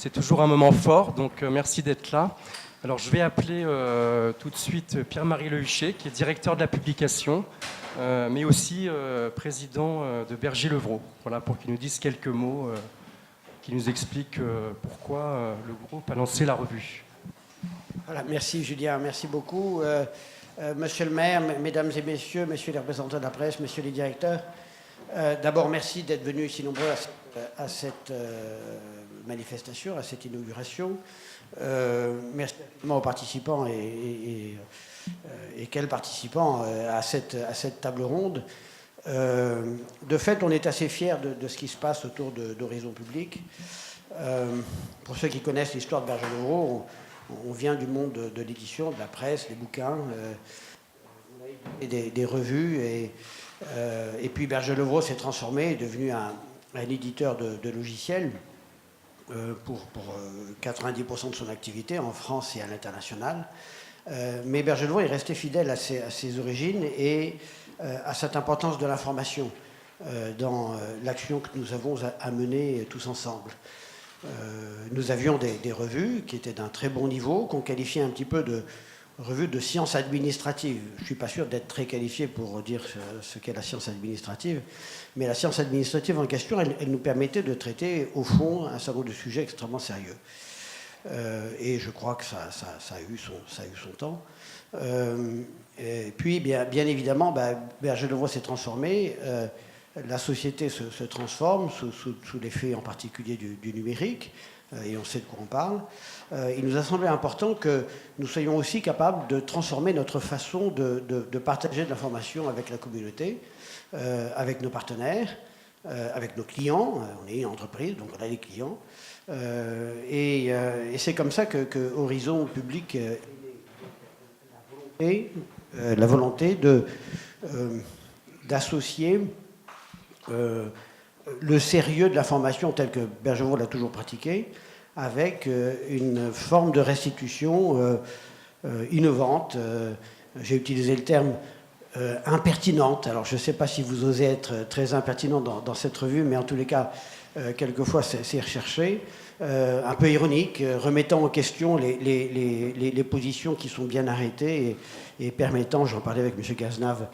C'est toujours un moment fort, donc merci d'être là. Alors je vais appeler tout de suite Pierre-Marie Lehuchet, qui est directeur de la publication, mais aussi président de Berger-Levrault, voilà, pour qu'il nous dise quelques mots, qui nous explique pourquoi le groupe a lancé la revue. Voilà, merci Julien, merci beaucoup. Monsieur le maire, mesdames et messieurs, messieurs les représentants de la presse, messieurs les directeurs, d'abord merci d'être venus si nombreux à cette manifestation, à cette inauguration. Merci aux participants et quels participants à cette table ronde. De fait, on est assez fiers de ce qui se passe autour d'Horizon Public. Pour ceux qui connaissent l'histoire de Berger-Levrault, on vient du monde de l'édition, de la presse, des bouquins, des revues. Et puis Berger-Levrault s'est transformé, est devenu un éditeur de logiciels pour 90% de son activité en France et à l'international. Mais Berger-Levrault est resté fidèle à ses origines et à cette importance de l'information dans l'action que nous avons à mener tous ensemble. Nous avions des revues qui étaient d'un très bon niveau, qu'on qualifiait un petit peu de revues de sciences administratives. Je ne suis pas sûr d'être très qualifié pour dire ce qu'est la science administrative, mais la science administrative en question, elle nous permettait de traiter au fond un certain nombre de sujets extrêmement sérieux. Et je crois que ça a eu son temps. Et puis, bien évidemment, Berger-Levrault s'est transformé. La société se transforme sous l'effet en particulier du numérique, et on sait de quoi on parle. Il nous a semblé important que nous soyons aussi capables de transformer notre façon de partager de l'information avec la communauté, avec nos partenaires, avec nos clients. On est une entreprise, donc on a des clients. Et c'est comme ça que Horizon Public la volonté d'associer le sérieux de l'information tel que Berger-Levrault l'a toujours pratiqué, avec une forme de restitution innovante. J'ai utilisé le terme impertinente. Alors je ne sais pas si vous osez être très impertinent dans cette revue, mais en tous les cas, quelquefois c'est recherché, un peu ironique, remettant en question les positions qui sont bien arrêtées et permettant, j'en parlais avec M. Cazenave,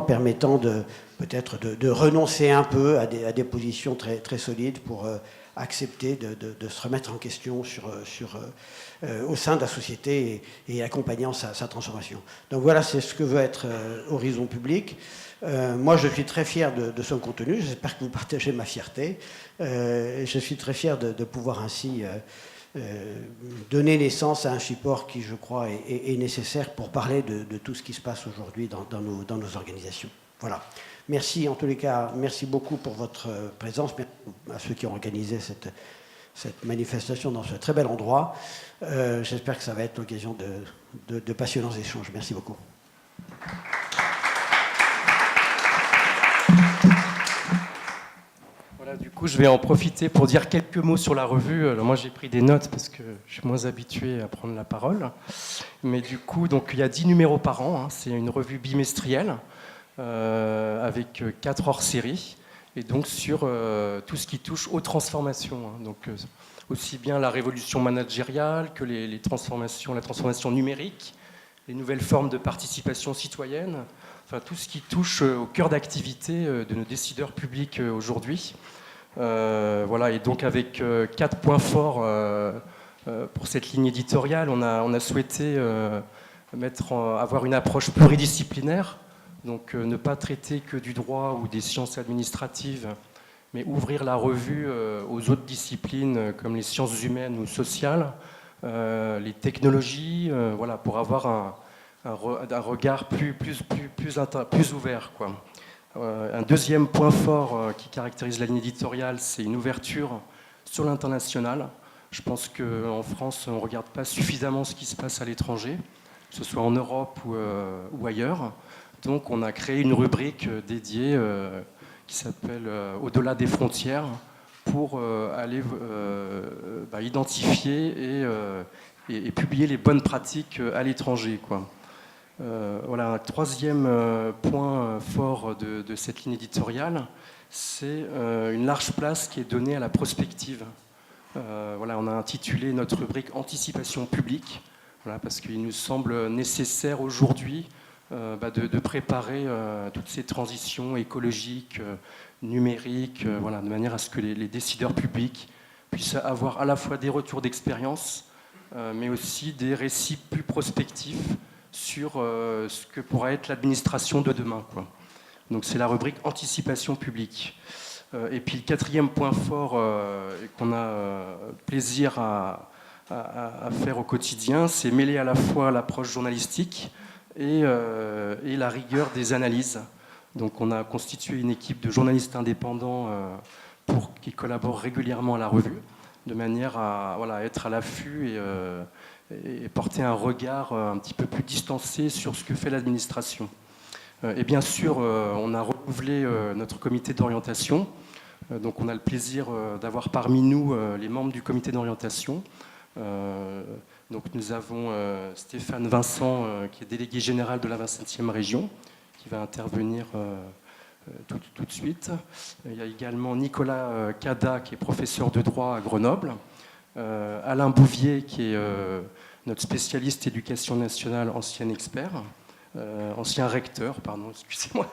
permettant peut-être de renoncer un peu à des positions très, très solides pour accepter de se remettre en question au sein de la société et accompagnant sa transformation. Donc voilà, c'est ce que veut être Horizon Public. Moi, je suis très fier de son contenu. J'espère que vous partagez ma fierté. Je suis très fier de pouvoir ainsi donner naissance à un support qui, je crois, est nécessaire pour parler de tout ce qui se passe aujourd'hui dans nos organisations. Voilà. Merci, en tous les cas, merci beaucoup pour votre présence. Merci à ceux qui ont organisé cette manifestation dans ce très bel endroit. J'espère que ça va être l'occasion de passionnants échanges. Merci beaucoup. Du coup, je vais en profiter pour dire quelques mots sur la revue. Alors, moi, j'ai pris des notes parce que je suis moins habitué à prendre la parole. Mais du coup, donc, il y a 10 numéros par an. Hein. C'est une revue bimestrielle avec 4 hors-série. Et donc, sur tout ce qui touche aux transformations. Hein. Donc, aussi bien la révolution managériale que la transformation numérique, les nouvelles formes de participation citoyenne. Enfin, tout ce qui touche au cœur d'activité de nos décideurs publics aujourd'hui. Voilà, et donc avec 4 points forts pour cette ligne éditoriale, on a souhaité avoir une approche pluridisciplinaire, donc ne pas traiter que du droit ou des sciences administratives, mais ouvrir la revue aux autres disciplines comme les sciences humaines ou sociales, les technologies, voilà, pour avoir un regard plus ouvert, quoi. Un deuxième point fort qui caractérise la ligne éditoriale, c'est une ouverture sur l'international. Je pense qu'en France, on ne regarde pas suffisamment ce qui se passe à l'étranger, que ce soit en Europe ou ailleurs. Donc on a créé une rubrique dédiée qui s'appelle « Au-delà des frontières » pour aller identifier et publier les bonnes pratiques à l'étranger, quoi. Voilà, un troisième point fort de cette ligne éditoriale, c'est une large place qui est donnée à la prospective. Voilà, on a intitulé notre rubrique Anticipation publique, voilà, parce qu'il nous semble nécessaire aujourd'hui de préparer toutes ces transitions écologiques, numériques, voilà, de manière à ce que les décideurs publics puissent avoir à la fois des retours d'expérience, mais aussi des récits plus prospectifs sur ce que pourra être l'administration de demain, quoi. Donc c'est la rubrique Anticipation publique. Et puis le quatrième point fort qu'on a plaisir à faire au quotidien, c'est mêler à la fois l'approche journalistique et la rigueur des analyses. Donc on a constitué une équipe de journalistes indépendants qui collaborent régulièrement à la revue, de manière à être à l'affût et porter un regard un petit peu plus distancé sur ce que fait l'administration. Et bien sûr, on a renouvelé notre comité d'orientation. Donc on a le plaisir d'avoir parmi nous les membres du comité d'orientation. Donc nous avons Stéphane Vincent, qui est délégué général de la 27e région, qui va intervenir tout de suite. Il y a également Nicolas Cada, qui est professeur de droit à Grenoble. Alain Bouvier, qui est notre spécialiste éducation nationale, ancien expert. Ancien recteur, pardon, excusez-moi.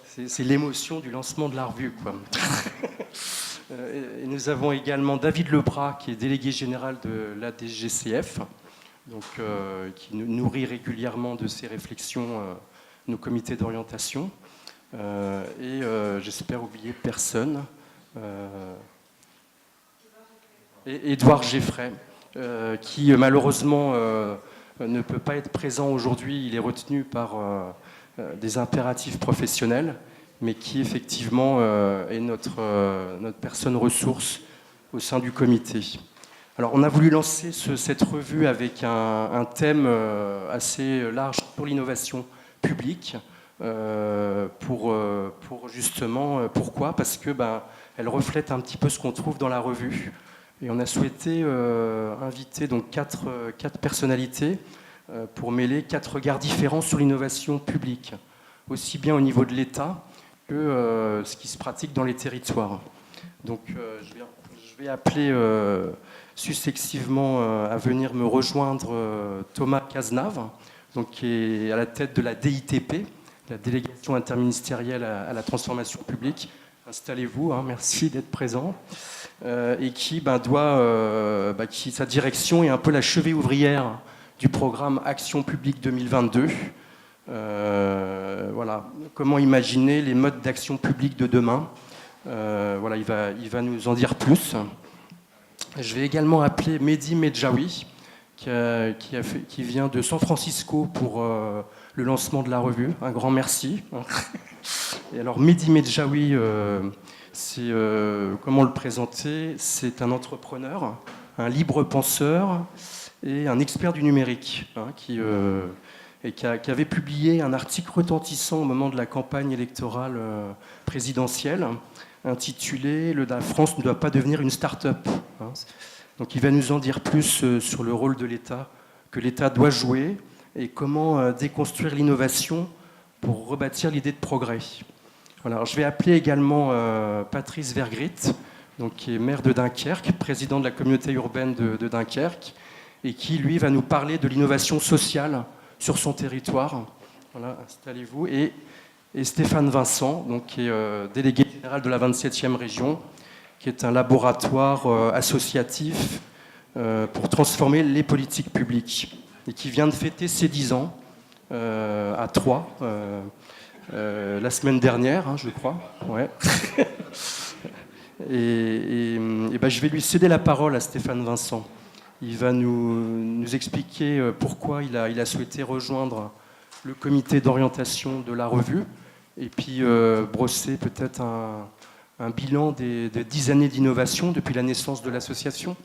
C'est l'émotion du lancement de la revue, quoi. Et nous avons également David Lebras, qui est délégué général de l'ADGCF, donc, qui nourrit régulièrement de ses réflexions nos comités d'orientation. Et j'espère oublier personne. Et Édouard Geffray, qui malheureusement ne peut pas être présent aujourd'hui. Il est retenu par des impératifs professionnels, mais qui effectivement est notre personne ressource au sein du comité. Alors on a voulu lancer cette revue avec un thème assez large pour l'innovation publique. Pour justement, pourquoi ? Parce que elle reflète un petit peu ce qu'on trouve dans la revue. Et on a souhaité inviter donc quatre personnalités pour mêler 4 regards différents sur l'innovation publique, aussi bien au niveau de l'État que ce qui se pratique dans les territoires. Donc je vais appeler successivement à venir me rejoindre Thomas Cazenave, donc, qui est à la tête de la DITP, la délégation interministérielle à la transformation publique. Installez-vous, hein, merci d'être présent. Et qui qui sa direction est un peu la cheville ouvrière du programme Action publique 2022. Voilà, comment imaginer les modes d'action publique de demain. Voilà, il va nous en dire plus. Je vais également appeler Mehdi Medjaoui, qui vient de San Francisco pour le lancement de la revue. Un grand merci. Et alors Mehdi Medjaoui, comment le présenter ? C'est un entrepreneur, un libre penseur et un expert du numérique, hein, qui avait publié un article retentissant au moment de la campagne électorale présidentielle, intitulé « La France ne doit pas devenir une start-up ». Donc il va nous en dire plus sur le rôle de l'État, que l'État doit jouer, et comment déconstruire l'innovation pour rebâtir l'idée de progrès. Voilà, alors je vais appeler également Patrice Vergrit, donc, qui est maire de Dunkerque, président de la communauté urbaine de Dunkerque, et qui, lui, va nous parler de l'innovation sociale sur son territoire. Voilà, installez-vous. Et Stéphane Vincent, donc, qui est délégué général de la 27e région, qui est un laboratoire associatif pour transformer les politiques publiques, et qui vient de fêter ses 10 ans à Troyes, la semaine dernière, hein, je crois. Ouais. Et je vais lui céder la parole à Stéphane Vincent. Il va nous expliquer pourquoi il a souhaité rejoindre le comité d'orientation de la revue, et puis brosser peut-être un bilan des 10 années d'innovation depuis la naissance de l'association.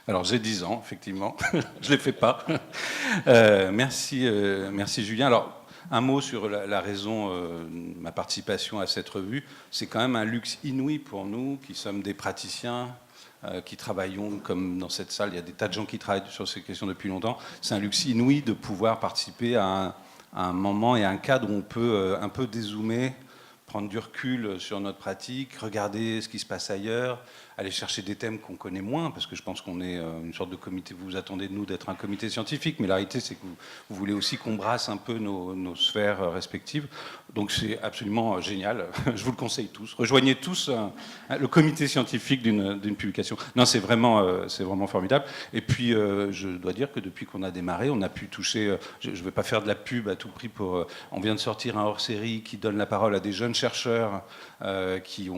Alors j'ai 10 ans, effectivement, je ne les fais pas. Merci Julien. Alors un mot sur la raison de ma participation à cette revue. C'est quand même un luxe inouï pour nous qui sommes des praticiens, qui travaillons, comme dans cette salle, il y a des tas de gens qui travaillent sur ces questions depuis longtemps. C'est un luxe inouï de pouvoir participer à un moment et à un cadre où on peut un peu dézoomer, prendre du recul sur notre pratique, regarder ce qui se passe ailleurs, aller chercher des thèmes qu'on connaît moins, parce que je pense qu'on est une sorte de comité, vous vous attendez de nous d'être un comité scientifique, mais la réalité c'est que vous voulez aussi qu'on brasse un peu nos sphères respectives. Donc c'est absolument génial, je vous le conseille tous. Rejoignez tous le comité scientifique d'une publication. Non, c'est vraiment formidable. Et puis je dois dire que depuis qu'on a démarré, on a pu toucher, je ne vais pas faire de la pub à tout prix on vient de sortir un hors-série qui donne la parole à des jeunes chercheurs qui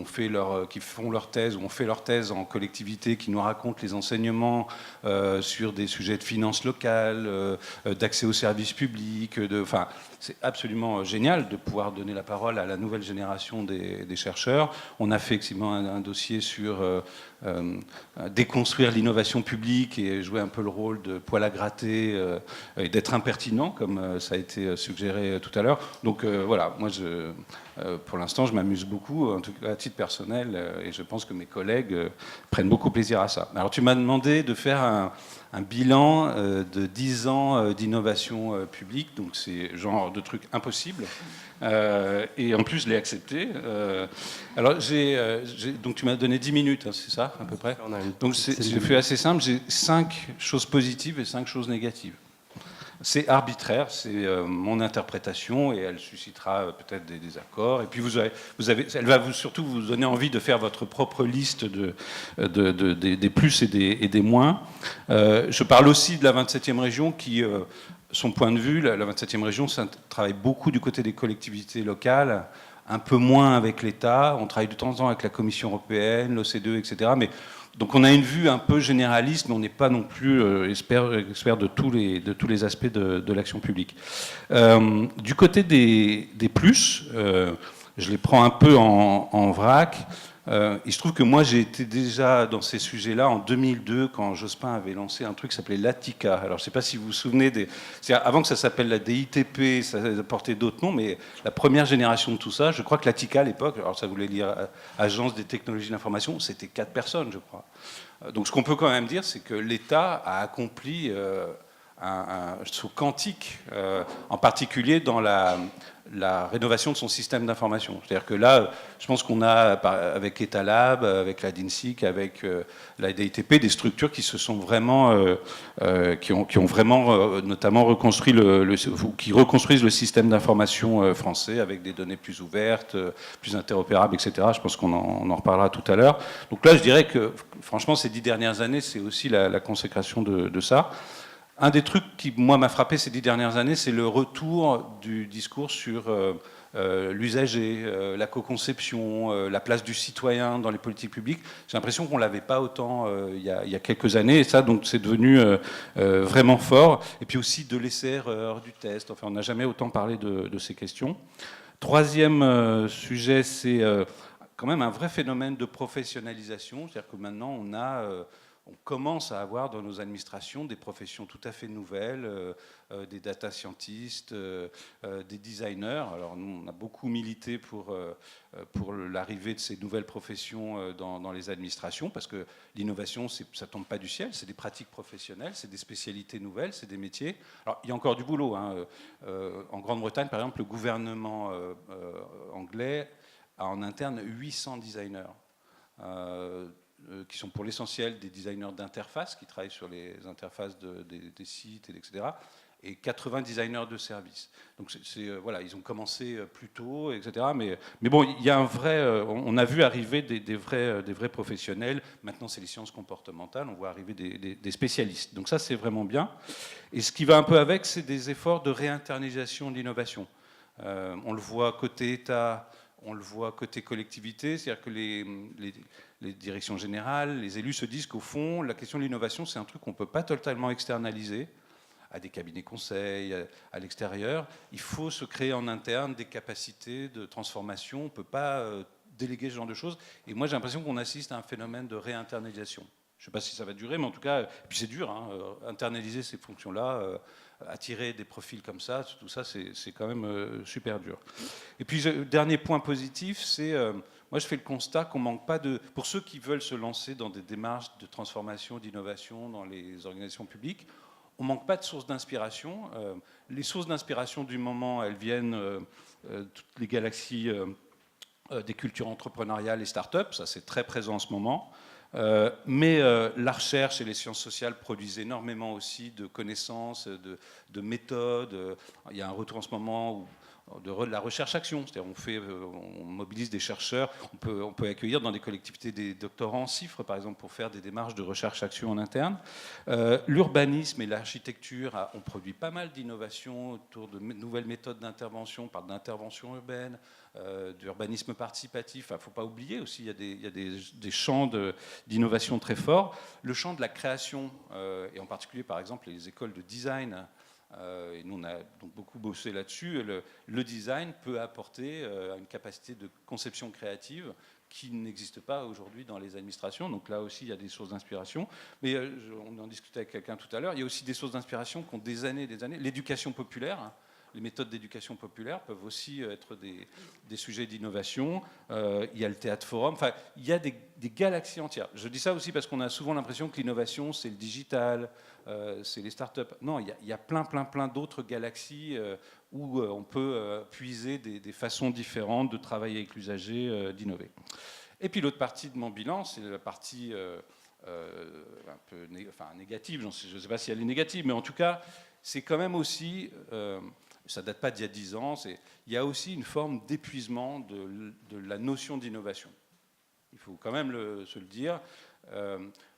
font leur thèse ou ont fait leur thèse en collectivité, qui nous racontent les enseignements sur des sujets de finances locales, d'accès aux services publics. Enfin, c'est absolument génial de pouvoir donner la parole à la nouvelle génération des chercheurs. On a fait effectivement un dossier sur déconstruire l'innovation publique et jouer un peu le rôle de poil à gratter et d'être impertinent, comme ça a été suggéré tout à l'heure. Donc voilà, moi, pour l'instant, je m'amuse beaucoup, en tout cas à titre personnel, et je pense que mes collègues prennent beaucoup plaisir à ça. Alors, tu m'as demandé de faire un bilan de 10 ans d'innovation publique, donc c'est genre de truc impossible. Et en plus, je l'ai accepté. Alors, donc tu m'as donné 10 minutes, hein, c'est ça, à peu près. Donc j'ai fait assez simple, j'ai 5 choses positives et 5 choses négatives. C'est arbitraire, c'est mon interprétation et elle suscitera peut-être des désaccords. Et puis elle va surtout vous donner envie de faire votre propre liste des plus et des moins. Je parle aussi de la 27e région qui, son point de vue, la 27e région, ça travaille beaucoup du côté des collectivités locales, un peu moins avec l'État. On travaille de temps en temps avec la Commission européenne, l'OCDE, etc. Donc on a une vue un peu généraliste, mais on n'est pas non plus expert de tous les aspects de l'action publique. Du côté des plus, je les prends un peu en vrac. Il se trouve que moi j'ai été déjà dans ces sujets-là en 2002 quand Jospin avait lancé un truc qui s'appelait l'ATICA. Alors je ne sais pas si vous vous souvenez avant que ça s'appelle la DITP, ça portait d'autres noms, mais la première génération de tout ça, je crois que l'ATICA à l'époque, alors ça voulait dire Agence des technologies de l'information, c'était 4 personnes, je crois. Donc ce qu'on peut quand même dire, c'est que l'État a accompli un saut quantique, en particulier dans la rénovation de son système d'information. C'est-à-dire que là, je pense qu'on a, avec Etalab, avec la DINSIC, avec la DITP, des structures qui se sont vraiment, qui ont vraiment, notamment reconstruit qui reconstruisent le système d'information français avec des données plus ouvertes, plus interopérables, etc. Je pense qu'on en reparlera tout à l'heure. Donc là, je dirais que, franchement, ces 10 dernières années, c'est aussi la consécration de ça. Un des trucs qui, moi, m'a frappé ces 10 dernières années, c'est le retour du discours sur l'usager, la co-conception, la place du citoyen dans les politiques publiques. J'ai l'impression qu'on ne l'avait pas autant il y a quelques années, et ça, donc, c'est devenu vraiment fort. Et puis aussi de l'essai-erreur, du test. Enfin, on n'a jamais autant parlé de ces questions. Troisième sujet, c'est quand même un vrai phénomène de professionnalisation. C'est-à-dire que maintenant, on commence à avoir dans nos administrations des professions tout à fait nouvelles, des data scientists, des designers. Alors nous, on a beaucoup milité pour l'arrivée de ces nouvelles professions dans les administrations, parce que l'innovation, ça ne tombe pas du ciel, c'est des pratiques professionnelles, c'est des spécialités nouvelles, c'est des métiers. Alors il y a encore du boulot, hein. En Grande-Bretagne, par exemple, le gouvernement anglais a en interne 800 designers. Qui sont pour l'essentiel des designers d'interface, qui travaillent sur les interfaces des sites, etc., et 80 designers de services. Donc voilà, ils ont commencé plus tôt, etc. Mais bon, il y a on a vu arriver des vrais professionnels. Maintenant, c'est les sciences comportementales. On voit arriver des spécialistes. Donc ça, c'est vraiment bien. Et ce qui va un peu avec, c'est des efforts de réinternalisation de l'innovation. On le voit côté État, on le voit côté collectivité, c'est-à-dire que les directions générales, les élus se disent qu'au fond, la question de l'innovation, c'est un truc qu'on ne peut pas totalement externaliser à des cabinets conseils, à l'extérieur. Il faut se créer en interne des capacités de transformation. On ne peut pas déléguer ce genre de choses. Et moi, j'ai l'impression qu'on assiste à un phénomène de réinternalisation. Je ne sais pas si ça va durer, mais en tout cas, et puis c'est dur, hein, internaliser ces fonctions-là, attirer des profils comme ça, tout ça, c'est quand même super dur. Et puis, dernier point positif, c'est, moi je fais le constat qu'on manque pas pour ceux qui veulent se lancer dans des démarches de transformation, d'innovation dans les organisations publiques, on manque pas de sources d'inspiration. Les sources d'inspiration du moment, elles viennent toutes les galaxies des cultures entrepreneuriales et start-up, ça c'est très présent en ce moment. Mais la recherche et les sciences sociales produisent énormément aussi de connaissances, de méthodes. Il y a un retour en ce moment de la recherche-action, c'est-à-dire on mobilise des chercheurs, on peut accueillir dans des collectivités des doctorants en CIFRE, par exemple, pour faire des démarches de recherche-action en interne. L'urbanisme et l'architecture ont produit pas mal d'innovations autour de nouvelles méthodes d'intervention, on parle d'intervention urbaine, d'urbanisme participatif. Il ne faut pas oublier aussi, il y a des champs d'innovation très forts. Le champ de la création, et en particulier, par exemple, les écoles de design, et nous, on a donc beaucoup bossé là-dessus. Le design peut apporter une capacité de conception créative qui n'existe pas aujourd'hui dans les administrations. Donc là aussi, il y a des sources d'inspiration. Mais on en discutait avec quelqu'un tout à l'heure. Il y a aussi des sources d'inspiration qui ont des années et des années. L'éducation populaire. Les méthodes d'éducation populaire peuvent aussi être des sujets d'innovation. Il y a le théâtre forum. Enfin, il y a des galaxies entières. Je dis ça aussi parce qu'on a souvent l'impression que l'innovation, c'est le digital, c'est les startups. Non, il y a plein d'autres galaxies où on peut puiser des façons différentes de travailler avec l'usager, d'innover. Et puis l'autre partie de mon bilan, c'est la partie un peu négative. Je ne sais pas si elle est négative, mais en tout cas, c'est quand même aussi... ça ne date pas d'il y a 10 ans, il y a aussi une forme d'épuisement de la notion d'innovation. Il faut quand même se le dire.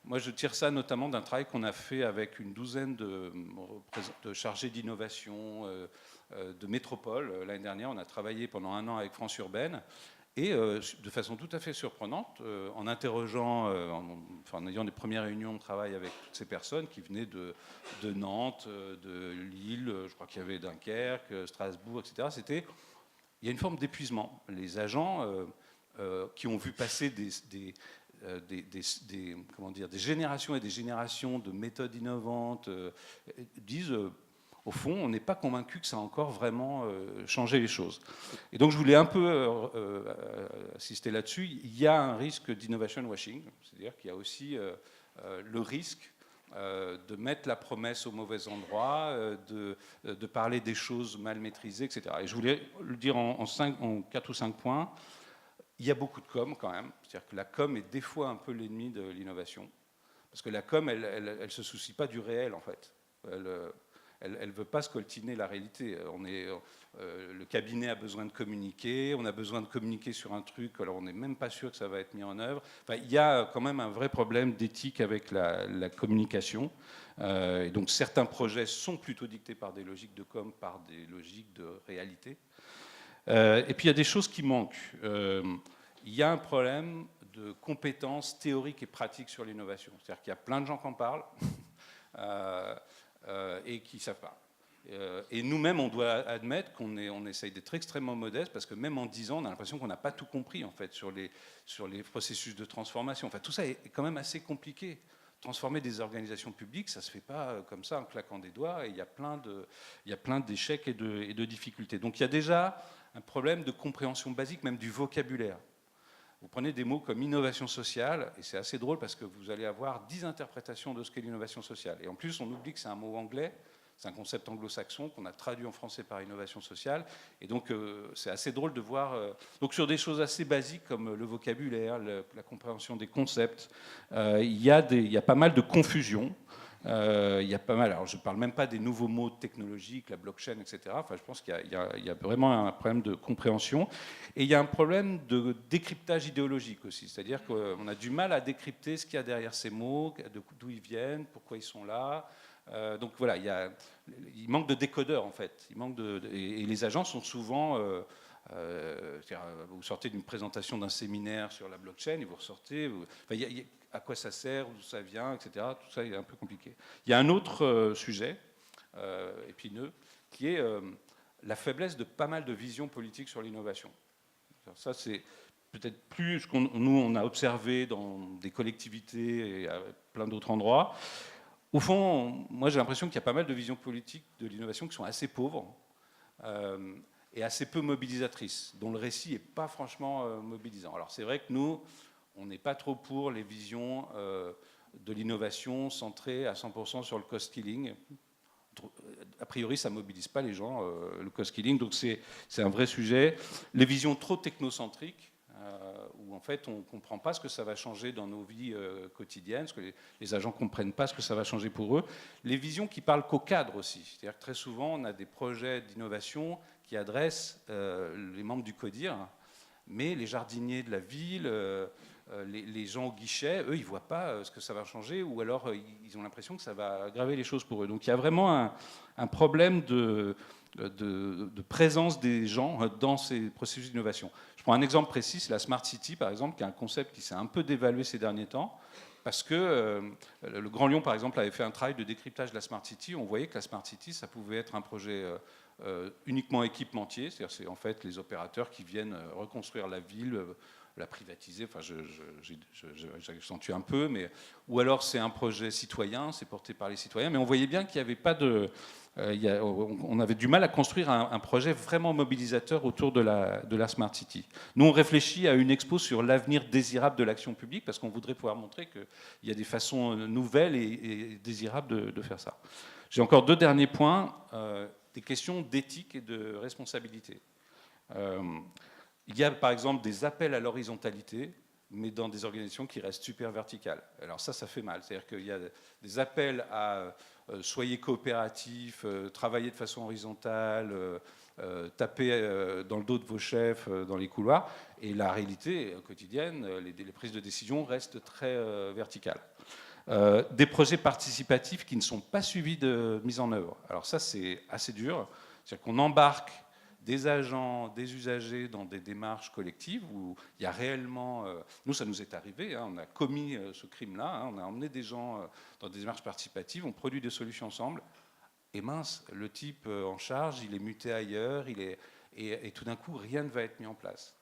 Moi, je tire ça notamment d'un travail qu'on a fait avec une douzaine de chargés d'innovation de métropole. L'année dernière, on a travaillé pendant 1 an avec France Urbaine. Et de façon tout à fait surprenante, en interrogeant, en ayant des premières réunions de travail avec toutes ces personnes qui venaient de Nantes, de Lille, je crois qu'il y avait Dunkerque, Strasbourg, etc. Il y a une forme d'épuisement. Les agents qui ont vu passer des générations et des générations de méthodes innovantes disent... au fond, on n'est pas convaincu que ça a encore vraiment changé les choses. Et donc, je voulais un peu insister là-dessus. Il y a un risque d'innovation washing, c'est-à-dire qu'il y a aussi le risque de mettre la promesse au mauvais endroit, de parler des choses mal maîtrisées, etc. Et je voulais le dire en 4 ou 5 points. Il y a beaucoup de com quand même. C'est-à-dire que la com est des fois un peu l'ennemi de l'innovation. Parce que la com, elle ne se soucie pas du réel, en fait. Elle ne veut pas scoltiner la réalité. Le cabinet a besoin de communiquer, on a besoin de communiquer sur un truc, alors on n'est même pas sûr que ça va être mis en œuvre. Enfin, il y a quand même un vrai problème d'éthique avec la communication. Et donc certains projets sont plutôt dictés par des logiques de com, par des logiques de réalité. Et puis il y a des choses qui manquent. Il y a un problème de compétences théoriques et pratiques sur l'innovation. C'est-à-dire qu'il y a plein de gens qui en parlent. Et qui ne savent pas. Et nous-mêmes, on doit admettre qu'on essaye d'être extrêmement modeste, parce que même en 10 ans, on a l'impression qu'on n'a pas tout compris en fait, sur les processus de transformation. Enfin, tout ça est quand même assez compliqué. Transformer des organisations publiques, ça ne se fait pas comme ça en claquant des doigts, et il y a plein d'échecs et de difficultés. Donc il y a déjà un problème de compréhension basique, même du vocabulaire. Vous prenez des mots comme innovation sociale, et c'est assez drôle parce que vous allez avoir 10 interprétations de ce qu'est l'innovation sociale. Et en plus, on oublie que c'est un mot anglais, c'est un concept anglo-saxon qu'on a traduit en français par innovation sociale. Et donc, c'est assez drôle de voir... donc, sur des choses assez basiques comme le vocabulaire, la compréhension des concepts, il y a pas mal de confusion. Il y a pas mal, alors je ne parle même pas des nouveaux mots technologiques, la blockchain, etc. Enfin, je pense qu'il y a vraiment un problème de compréhension. Et il y a un problème de décryptage idéologique aussi. C'est-à-dire qu'on a du mal à décrypter ce qu'il y a derrière ces mots, d'où ils viennent, pourquoi ils sont là. Donc voilà, il manque de décodeurs en fait. Et les agents sont souvent... vous sortez d'une présentation d'un séminaire sur la blockchain et vous ressortez... à quoi ça sert, d'où ça vient, etc. Tout ça est un peu compliqué. Il y a un autre sujet épineux qui est la faiblesse de pas mal de visions politiques sur l'innovation. Ça, c'est peut-être plus ce on a observé dans des collectivités et à plein d'autres endroits. Au fond, moi j'ai l'impression qu'il y a pas mal de visions politiques de l'innovation qui sont assez pauvres et assez peu mobilisatrices, dont le récit n'est pas franchement mobilisant. Alors c'est vrai que nous, on n'est pas trop pour les visions de l'innovation centrées à 100% sur le cost killing. A priori, ça ne mobilise pas les gens, le cost killing, donc c'est un vrai sujet. Les visions trop technocentriques, où en fait on ne comprend pas ce que ça va changer dans nos vies quotidiennes, ce que les agents ne comprennent pas ce que ça va changer pour eux. Les visions qui parlent qu'au cadre aussi. C'est-à-dire que très souvent, on a des projets d'innovation qui adressent les membres du CODIR, mais les jardiniers de la ville, les gens au guichet, eux, ils ne voient pas ce que ça va changer, ou alors ils ont l'impression que ça va aggraver les choses pour eux. Donc il y a vraiment un problème de présence des gens dans ces processus d'innovation. Je prends un exemple précis, c'est la Smart City, par exemple, qui est un concept qui s'est un peu dévalué ces derniers temps, parce que le Grand Lyon, par exemple, avait fait un travail de décryptage de la Smart City. On voyait que la Smart City, ça pouvait être un projet uniquement équipementier, c'est-à-dire c'est en fait les opérateurs qui viennent reconstruire la ville, la privatiser, enfin j'accentue un peu, mais, ou alors c'est un projet citoyen, c'est porté par les citoyens, mais on voyait bien qu'il n'y avait pas de... on avait du mal à construire un projet vraiment mobilisateur autour de la Smart City. Nous, on réfléchit à une expo sur l'avenir désirable de l'action publique, parce qu'on voudrait pouvoir montrer qu'il y a des façons nouvelles et désirables de faire ça. J'ai encore 2 derniers points, des questions d'éthique et de responsabilité. Il y a par exemple des appels à l'horizontalité, mais dans des organisations qui restent super verticales. Alors ça fait mal. C'est-à-dire qu'il y a des appels à soyez coopératifs, travaillez de façon horizontale, tapez dans le dos de vos chefs dans les couloirs. Et la réalité quotidienne, les prises de décision restent très verticales. Des projets participatifs qui ne sont pas suivis de mise en œuvre. Alors ça, c'est assez dur. C'est-à-dire qu'on embarque des agents, des usagers dans des démarches collectives où il y a réellement... nous, ça nous est arrivé, hein, on a commis ce crime-là, hein, on a emmené des gens dans des démarches participatives, on produit des solutions ensemble, et mince, le type en charge, il est muté ailleurs, et tout d'un coup, rien ne va être mis en place.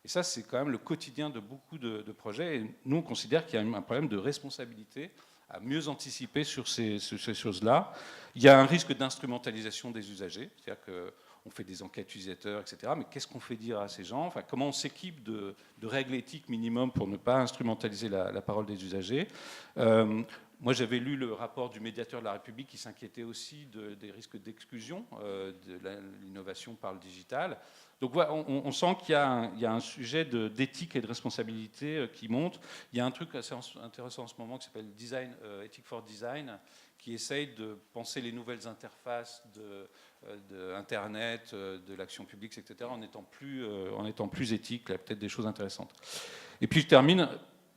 Et ça, c'est quand même le quotidien de beaucoup de projets, et nous, on considère qu'il y a un problème de responsabilité à mieux anticiper sur ces choses-là. Il y a un risque d'instrumentalisation des usagers, c'est-à-dire que on fait des enquêtes utilisateurs, etc. Mais qu'est-ce qu'on fait dire à ces gens? Enfin, comment on s'équipe de règles éthiques minimum pour ne pas instrumentaliser la parole des usagers? Moi, j'avais lu le rapport du médiateur de la République qui s'inquiétait aussi des risques d'exclusion de l'innovation par le digital. Donc voilà, on sent qu'il y a un sujet d'éthique et de responsabilité qui monte. Il y a un truc assez intéressant en ce moment qui s'appelle Design, Ethic for Design, qui essaye de penser les nouvelles interfaces de Internet, de l'action publique, etc., en étant plus éthique. Il y a peut-être des choses intéressantes. Et puis je termine,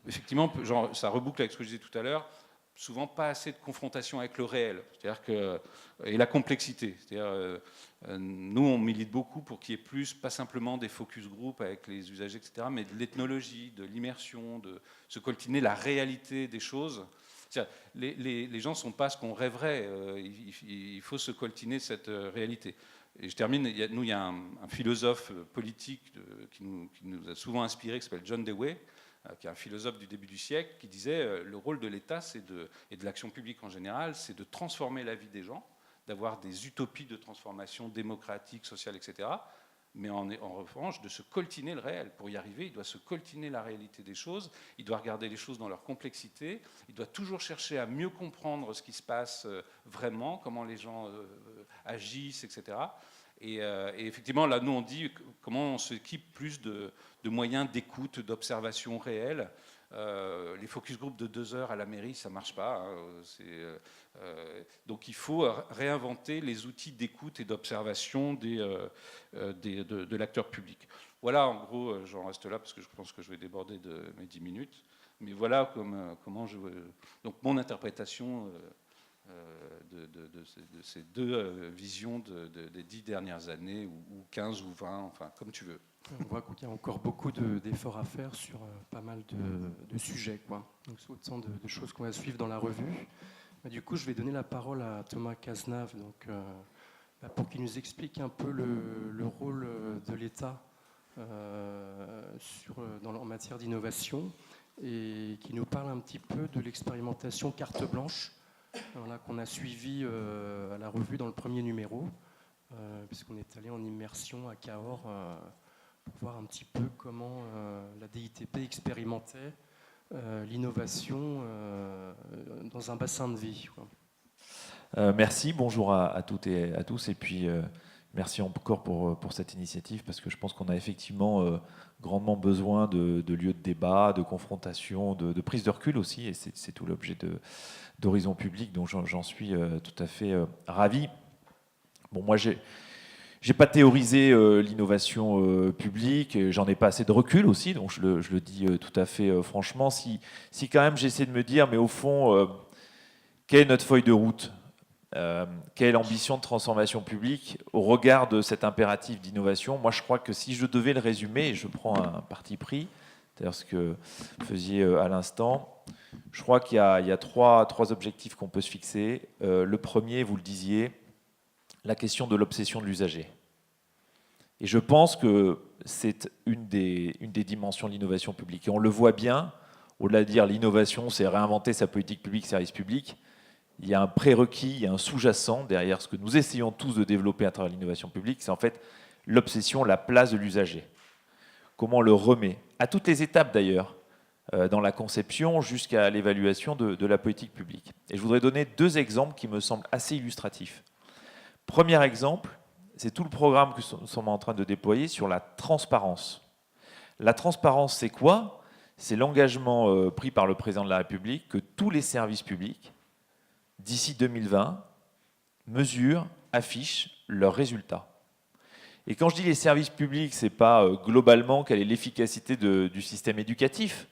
effectivement, genre, ça reboucle avec ce que je disais tout à l'heure, souvent pas assez de confrontation avec le réel, c'est-à-dire et la complexité. C'est-à-dire, nous, on milite beaucoup pour qu'il y ait plus, pas simplement des focus group avec les usagers, etc., mais de l'ethnologie, de l'immersion, de se coltiner la réalité des choses. Les gens ne sont pas ce qu'on rêverait, il faut se coltiner cette réalité. Et je termine, il y a un philosophe politique qui nous a souvent inspiré, qui s'appelle John Dewey, qui est un philosophe du début du siècle, qui disait le rôle de l'État et de l'action publique en général, c'est de transformer la vie des gens, d'avoir des utopies de transformation démocratique, sociale, etc., mais en revanche, de se coltiner le réel. Pour y arriver, il doit se coltiner la réalité des choses, il doit regarder les choses dans leur complexité, il doit toujours chercher à mieux comprendre ce qui se passe vraiment, comment les gens agissent, etc. Et effectivement, là, nous, on dit comment on s'équipe plus de moyens d'écoute, d'observation réelle. Les focus group de 2 heures à la mairie, ça ne marche pas. Hein, donc il faut réinventer les outils d'écoute et d'observation de l'acteur public. Voilà, en gros, j'en reste là parce que je pense que je vais déborder de mes 10 minutes. Mais voilà comment donc mon interprétation de ces 2 visions des 10 dernières années, ou 15 ou 20, enfin, comme tu veux. On voit qu'il y a encore beaucoup d'efforts à faire sur pas mal de sujets, quoi. Donc c'est autant de choses qu'on va suivre dans la revue. Mais du coup, je vais donner la parole à Thomas Cazenave, donc, pour qu'il nous explique un peu le rôle de l'État en matière d'innovation, et qui nous parle un petit peu de l'expérimentation carte blanche, voilà, qu'on a suivi à la revue dans le premier numéro, puisqu'on est allé en immersion à Cahors pour voir un petit peu comment la DITP expérimentait l'innovation dans un bassin de vie, quoi. Merci, bonjour à toutes et à tous, et puis Merci encore pour cette initiative, parce que je pense qu'on a effectivement grandement besoin de lieux de débat, de confrontation, de prise de recul aussi, et c'est tout l'objet d'Horizon Public, donc j'en suis tout à fait ravi. Bon, moi, j'ai pas théorisé l'innovation publique, j'en ai pas assez de recul aussi, donc je le dis tout à fait franchement. Si quand même j'essaie de me dire, mais au fond, quelle est notre feuille de route ? Quelle est l'ambition de transformation publique au regard de cet impératif d'innovation ? Moi, je crois que si je devais le résumer, et je prends un parti pris, c'est-à-dire ce que vous faisiez à l'instant, je crois qu'il y a trois objectifs qu'on peut se fixer. Le premier, vous le disiez, la question de l'obsession de l'usager. Et je pense que c'est une des dimensions de l'innovation publique. Et on le voit bien, au-delà de dire l'innovation, c'est réinventer sa politique publique, service public, il y a un prérequis, il y a un sous-jacent derrière ce que nous essayons tous de développer à travers l'innovation publique, c'est en fait l'obsession, la place de l'usager. Comment on le remet, à toutes les étapes d'ailleurs, dans la conception jusqu'à l'évaluation de la politique publique. Et je voudrais donner 2 exemples qui me semblent assez illustratifs. Premier exemple, c'est tout le programme que nous sommes en train de déployer sur la transparence. La transparence, c'est quoi ? C'est l'engagement pris par le président de la République que tous les services publics, d'ici 2020, mesurent, affichent leurs résultats. Et quand je dis les services publics, ce n'est pas globalement quelle est l'efficacité du système éducatif,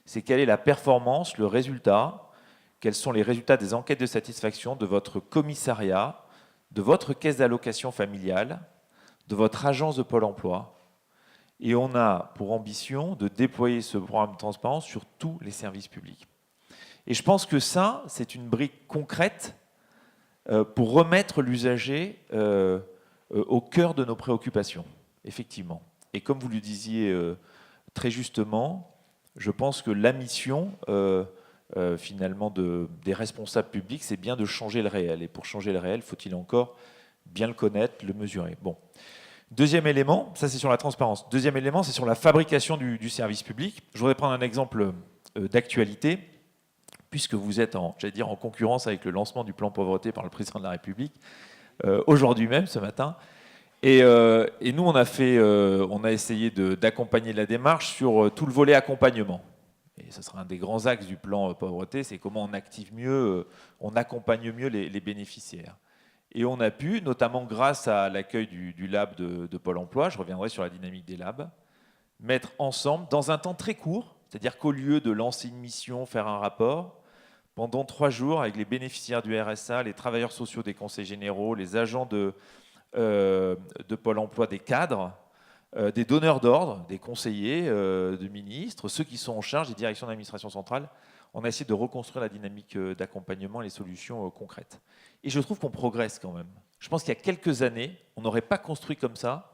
c'est quelle est la performance, le résultat, quels sont les résultats des enquêtes de satisfaction de votre commissariat, de votre caisse d'allocation familiale, de votre agence de Pôle emploi. Et on a pour ambition de déployer ce programme de transparence sur tous les services publics. Et je pense que ça, c'est une brique concrète pour remettre l'usager au cœur de nos préoccupations, effectivement. Et comme vous le disiez très justement, je pense que la mission, finalement, des responsables publics, c'est bien de changer le réel. Et pour changer le réel, faut-il encore bien le connaître, le mesurer. Bon. Deuxième élément, ça c'est sur la transparence. Deuxième élément, c'est sur la fabrication du service public. Je voudrais prendre un exemple d'actualité, puisque vous êtes en concurrence avec le lancement du plan pauvreté par le président de la République, aujourd'hui même, ce matin. Et nous, on a essayé d'accompagner la démarche sur tout le volet accompagnement. Et ce sera un des grands axes du plan pauvreté, c'est comment on active mieux, on accompagne mieux les bénéficiaires. Et on a pu, notamment grâce à l'accueil du lab de Pôle emploi, je reviendrai sur la dynamique des labs, mettre ensemble, dans un temps très court, c'est-à-dire qu'au lieu de lancer une mission, faire un rapport, pendant 3 jours, avec les bénéficiaires du RSA, les travailleurs sociaux des conseils généraux, les agents de Pôle emploi, des cadres, des donneurs d'ordre, des conseillers, de ministres, ceux qui sont en charge des directions d'administration centrale, on a essayé de reconstruire la dynamique d'accompagnement et les solutions concrètes. Et je trouve qu'on progresse quand même. Je pense qu'il y a quelques années, on n'aurait pas construit comme ça,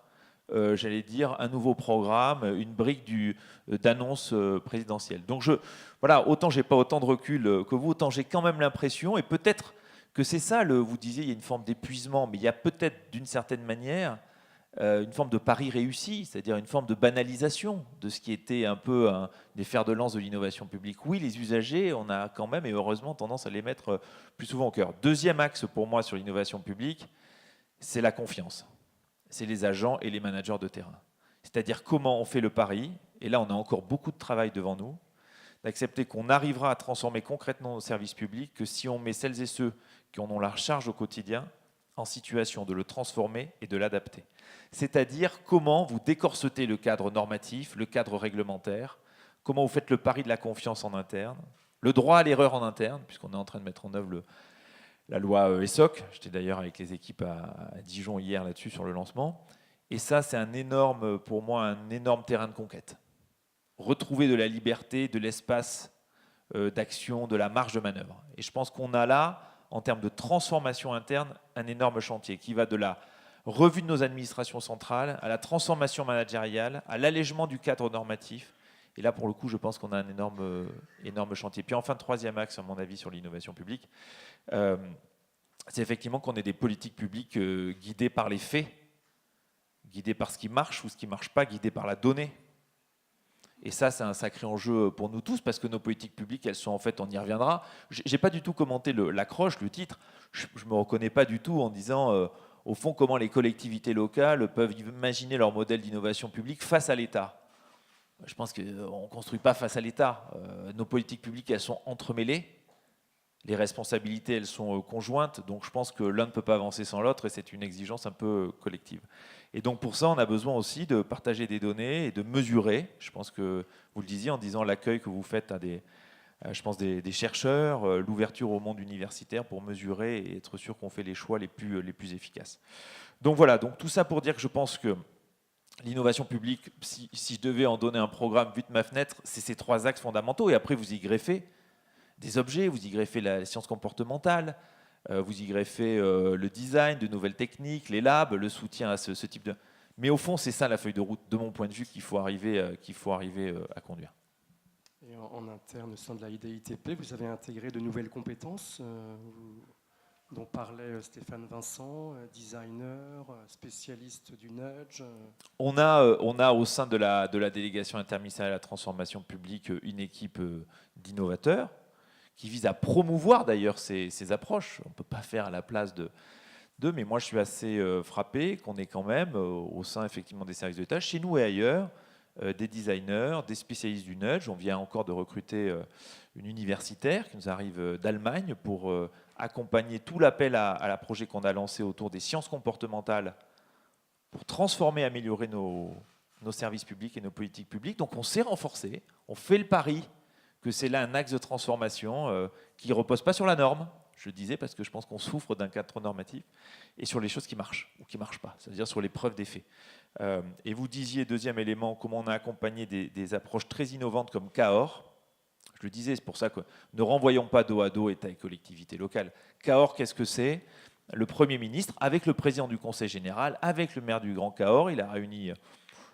j'allais dire, un nouveau programme, une brique d'annonce présidentielle. Donc voilà, autant j'ai pas autant de recul que vous, autant j'ai quand même l'impression, et peut-être que c'est ça, vous disiez, il y a une forme d'épuisement, mais il y a peut-être d'une certaine manière une forme de pari réussi, c'est-à-dire une forme de banalisation de ce qui était un peu des fers de lance de l'innovation publique. Oui, les usagers, on a quand même, et heureusement, tendance à les mettre plus souvent au cœur. Deuxième axe pour moi sur l'innovation publique, c'est la confiance. C'est les agents et les managers de terrain. C'est-à-dire comment on fait le pari, et là on a encore beaucoup de travail devant nous, d'accepter qu'on arrivera à transformer concrètement nos services publics, que si on met celles et ceux qui en ont la charge au quotidien en situation de le transformer et de l'adapter. C'est-à-dire comment vous décorsetez le cadre normatif, le cadre réglementaire, comment vous faites le pari de la confiance en interne, le droit à l'erreur en interne, puisqu'on est en train de mettre en œuvre la loi ESSOC. J'étais d'ailleurs avec les équipes à Dijon hier là-dessus sur le lancement. Et ça, c'est pour moi un énorme terrain de conquête. Retrouver de la liberté, de l'espace d'action, de la marge de manœuvre. Et je pense qu'on a là, en termes de transformation interne, un énorme chantier qui va de la revue de nos administrations centrales à la transformation managériale, à l'allègement du cadre normatif. Et là, pour le coup, je pense qu'on a un énorme chantier. Puis enfin, troisième axe, à mon avis, sur l'innovation publique, c'est effectivement qu'on ait des politiques publiques guidées par les faits, guidées par ce qui marche ou ce qui ne marche pas, guidées par la donnée. Et ça, c'est un sacré enjeu pour nous tous, parce que nos politiques publiques, elles sont en fait, on y reviendra. Je n'ai pas du tout commenté l'accroche, le titre. Je ne me reconnais pas du tout en disant au fond, comment les collectivités locales peuvent imaginer leur modèle d'innovation publique face à l'État. Je pense qu'on ne construit pas face à l'État. Nos politiques publiques, elles sont entremêlées. Les responsabilités, elles sont conjointes. Donc je pense que l'un ne peut pas avancer sans l'autre et c'est une exigence un peu collective. Et donc pour ça, on a besoin aussi de partager des données et de mesurer. Je pense que vous le disiez en disant l'accueil que vous faites à des chercheurs, l'ouverture au monde universitaire pour mesurer et être sûr qu'on fait les choix les plus efficaces. Donc voilà, donc tout ça pour dire que je pense que l'innovation publique, si je devais en donner un programme vu de ma fenêtre, c'est ces 3 axes fondamentaux. Et après, vous y greffez des objets, vous y greffez la science comportementale, vous y greffez le design, de nouvelles techniques, les labs, le soutien à ce type de... Mais au fond, c'est ça la feuille de route, de mon point de vue, qu'il faut arriver à conduire. Et en interne, au sein de la IDITP, vous avez intégré de nouvelles compétences dont parlait Stéphane Vincent, designer, spécialiste du nudge. On a au sein de la délégation interministérielle à la transformation publique une équipe d'innovateurs qui vise à promouvoir d'ailleurs ces approches. On ne peut pas faire à la place d'eux, mais moi je suis assez frappé qu'on ait quand même au sein effectivement des services d'État, chez nous et ailleurs, des designers, des spécialistes du nudge. On vient encore de recruter une universitaire qui nous arrive d'Allemagne pour accompagner tout l'appel à la projet qu'on a lancé autour des sciences comportementales pour transformer, améliorer nos services publics et nos politiques publiques. Donc on s'est renforcé, on fait le pari que c'est là un axe de transformation qui ne repose pas sur la norme, je disais, parce que je pense qu'on souffre d'un cadre trop normatif, et sur les choses qui marchent ou qui ne marchent pas, c'est-à-dire sur les preuves des faits. Et vous disiez, deuxième élément, comment on a accompagné des approches très innovantes comme Cahors. Je le disais, c'est pour ça que ne renvoyons pas dos à dos État et collectivités locales. Cahors, qu'est-ce que c'est ? Le Premier ministre, avec le président du Conseil général, avec le maire du Grand Cahors, il a réuni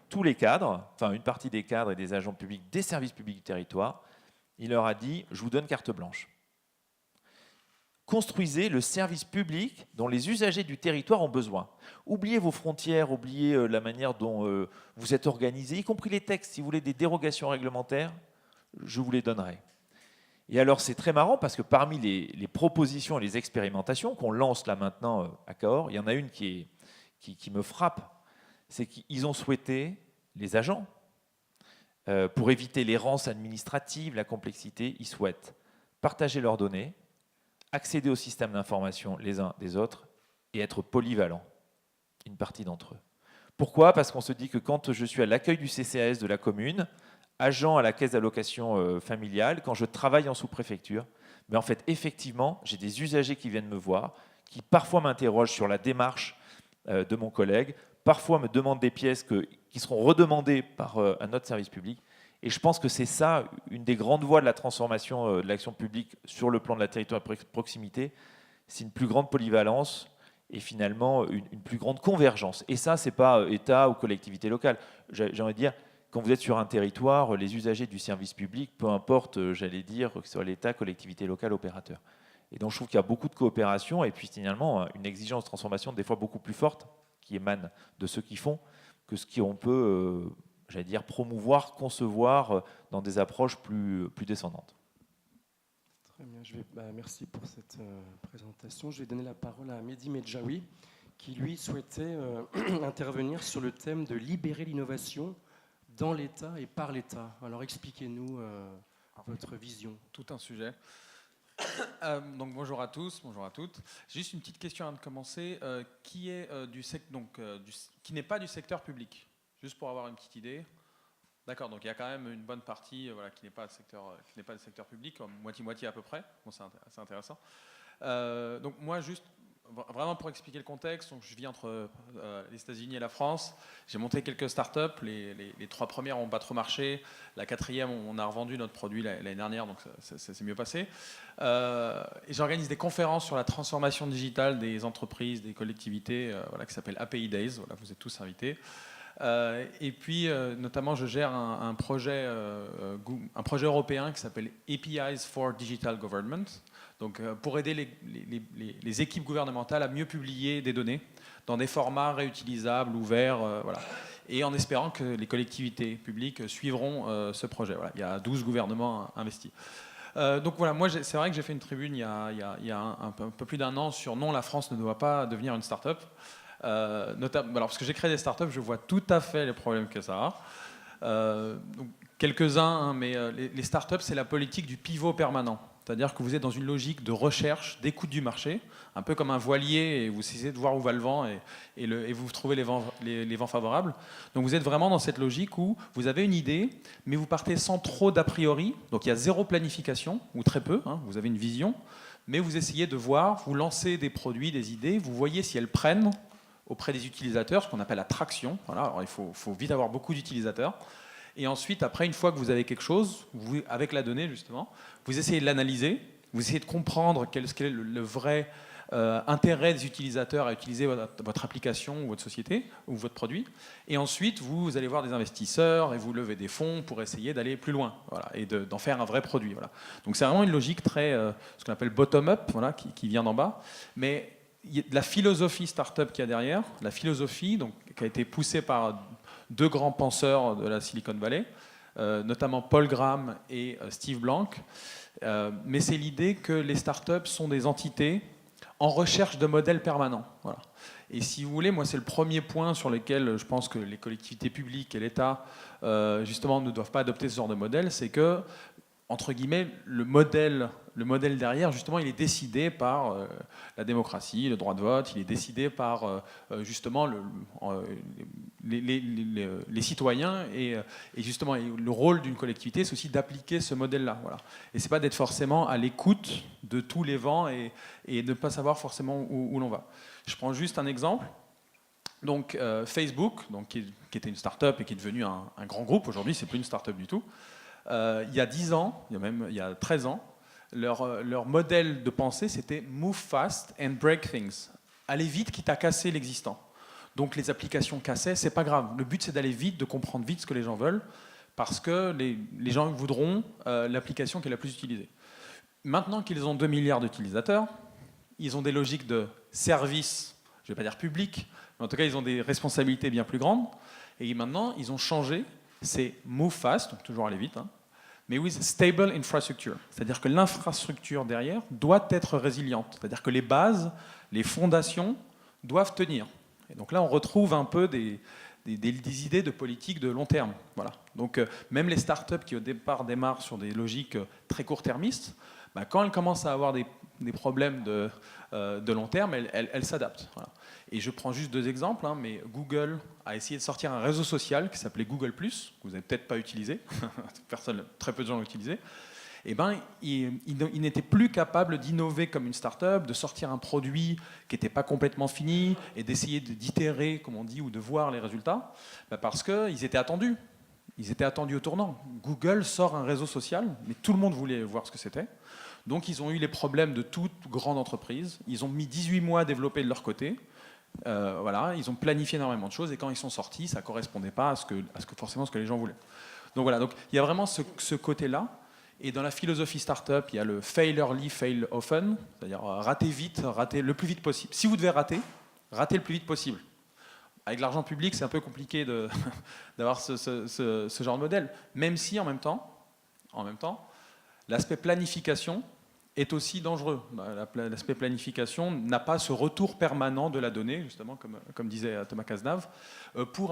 tous les cadres, enfin une partie des cadres et des agents publics des services publics du territoire. Il leur a dit, je vous donne carte blanche. Construisez le service public dont les usagers du territoire ont besoin. Oubliez vos frontières, oubliez la manière dont vous êtes organisés, y compris les textes. Si vous voulez des dérogations réglementaires, je vous les donnerai. Et alors c'est très marrant parce que parmi les propositions et les expérimentations qu'on lance là maintenant à Cahors, il y en a une qui me frappe, c'est qu'ils ont souhaité, les agents, pour éviter l'errance administrative, la complexité, ils souhaitent partager leurs données, accéder au système d'information les uns des autres et être polyvalents, une partie d'entre eux. Pourquoi ? Parce qu'on se dit que quand je suis à l'accueil du CCAS de la commune, agent à la caisse d'allocation familiale, quand je travaille en sous-préfecture, mais en fait, effectivement, j'ai des usagers qui viennent me voir, qui parfois m'interrogent sur la démarche de mon collègue, parfois me demandent des pièces qui seront redemandées par un autre service public. Et je pense que c'est ça, une des grandes voies de la transformation de l'action publique sur le plan de la territoire de proximité, c'est une plus grande polyvalence et finalement une plus grande convergence. Et ça, ce n'est pas État ou collectivité locale. J'ai envie de dire, quand vous êtes sur un territoire, les usagers du service public, peu importe, j'allais dire, que ce soit l'État, collectivité locale, opérateur. Et donc je trouve qu'il y a beaucoup de coopération et puis finalement une exigence de transformation des fois beaucoup plus forte qui émane de ceux qui font que ce qu'on peut, j'allais dire, promouvoir, concevoir dans des approches plus descendantes. Très bien, merci pour cette présentation. Je vais donner la parole à Mehdi Medjaoui, qui lui souhaitait intervenir sur le thème de libérer l'innovation dans l'État et par l'État. Alors expliquez-nous votre vision. Tout un sujet. Donc bonjour à tous, bonjour à toutes. Juste une petite question avant de commencer. Qui est qui n'est pas du secteur public? Juste pour avoir une petite idée. D'accord, donc il y a quand même une bonne partie qui n'est pas du secteur public, moitié-moitié à peu près. Bon, c'est assez intéressant. Donc moi, juste vraiment pour expliquer le contexte, donc je vis entre les États-Unis et la France. J'ai monté quelques startups. Les 3 premières n'ont pas trop marché. La 4e, on a revendu notre produit l'année dernière, donc ça s'est mieux passé. Et j'organise des conférences sur la transformation digitale des entreprises, des collectivités, qui s'appelle API Days. Voilà, vous êtes tous invités. Et puis, notamment, je gère un projet européen qui s'appelle APIs for Digital Government. Donc, pour aider les équipes gouvernementales à mieux publier des données dans des formats réutilisables, ouverts, et en espérant que les collectivités publiques suivront ce projet. Voilà. Il y a 12 gouvernements investis. Donc voilà, moi c'est vrai que j'ai fait une tribune il y a un peu plus d'un an sur non, la France ne doit pas devenir une start-up. Alors parce que j'ai créé des start-up, je vois tout à fait les problèmes que ça a. Donc, quelques-uns, hein, mais les start-up, c'est la politique du pivot permanent. C'est-à-dire que vous êtes dans une logique de recherche, d'écoute du marché, un peu comme un voilier, et vous essayez de voir où va le vent, et vous trouvez les vents favorables. Donc vous êtes vraiment dans cette logique où vous avez une idée, mais vous partez sans trop d'a priori. Donc il y a zéro planification, ou très peu, hein, vous avez une vision, mais vous essayez de voir, vous lancez des produits, des idées, vous voyez si elles prennent auprès des utilisateurs, ce qu'on appelle la traction. Voilà, alors il faut vite avoir beaucoup d'utilisateurs. Et ensuite, après, une fois que vous avez quelque chose, avec la donnée justement, vous essayez de l'analyser, vous essayez de comprendre quel est le vrai intérêt des utilisateurs à utiliser votre application ou votre société ou votre produit. Et ensuite, vous allez voir des investisseurs et vous levez des fonds pour essayer d'aller plus loin, voilà, et d'en faire un vrai produit. Voilà. Donc c'est vraiment une logique très, ce qu'on appelle bottom-up, voilà, qui vient d'en bas. Mais il y a la philosophie startup qu'il y a derrière, la philosophie donc, qui a été poussée par deux grands penseurs de la Silicon Valley, notamment Paul Graham et Steve Blank. Mais c'est l'idée que les startups sont des entités en recherche de modèles permanents. Voilà. Et si vous voulez, moi c'est le premier point sur lequel je pense que les collectivités publiques et l'État justement ne doivent pas adopter ce genre de modèle, c'est que, entre guillemets, le modèle derrière, justement, il est décidé par la démocratie, le droit de vote, il est décidé par justement les citoyens et justement le rôle d'une collectivité, c'est aussi d'appliquer ce modèle-là. Voilà. Et c'est pas d'être forcément à l'écoute de tous les vents et de ne pas savoir forcément où l'on va. Je prends juste un exemple. Donc Facebook, donc, qui était une start-up et qui est devenu un grand groupe, aujourd'hui c'est plus une start-up du tout. Il y a 10 ans, il y a 13 ans, leur modèle de pensée, c'était « move fast and break things ». Aller vite, quitte à casser l'existant. Donc les applications cassaient, c'est pas grave. Le but, c'est d'aller vite, de comprendre vite ce que les gens veulent, parce que les gens voudront l'application qui est la plus utilisée. Maintenant qu'ils ont 2 milliards d'utilisateurs, ils ont des logiques de service, je ne vais pas dire public, mais en tout cas, ils ont des responsabilités bien plus grandes. Et maintenant, ils ont changé. C'est move fast, donc toujours aller vite, hein, mais with stable infrastructure. C'est-à-dire que l'infrastructure derrière doit être résiliente. C'est-à-dire que les bases, les fondations doivent tenir. Et donc là, on retrouve un peu des idées de politique de long terme. Voilà. Donc même les startups qui au départ démarrent sur des logiques très court-termistes, bah, quand elles commencent à avoir des problèmes de long terme, elles s'adaptent. Voilà. Et je prends juste 2 exemples, hein, mais Google a essayé de sortir un réseau social qui s'appelait Google+, que vous n'avez peut-être pas utilisé, très peu de gens l'ont utilisé. Et ben, il n'était plus capable d'innover comme une start-up, de sortir un produit qui n'était pas complètement fini et d'essayer d'itérer, comme on dit, ou de voir les résultats, bah parce qu'ils étaient attendus. Ils étaient attendus au tournant. Google sort un réseau social, mais tout le monde voulait voir ce que c'était. Donc ils ont eu les problèmes de toute grande entreprise. Ils ont mis 18 mois à développer de leur côté. Voilà, ils ont planifié énormément de choses et quand ils sont sortis, ça ne correspondait pas à ce que forcément ce que les gens voulaient. Donc voilà, donc il y a vraiment ce côté-là. Et dans la philosophie startup, il y a le fail early, fail often, c'est-à-dire rater vite, rater le plus vite possible. Si vous devez rater le plus vite possible. Avec l'argent public, c'est un peu compliqué d'avoir ce genre de modèle. Même si en même temps, l'aspect planification est aussi dangereux. L'aspect planification n'a pas ce retour permanent de la donnée, justement, comme disait Thomas Cazenave, pour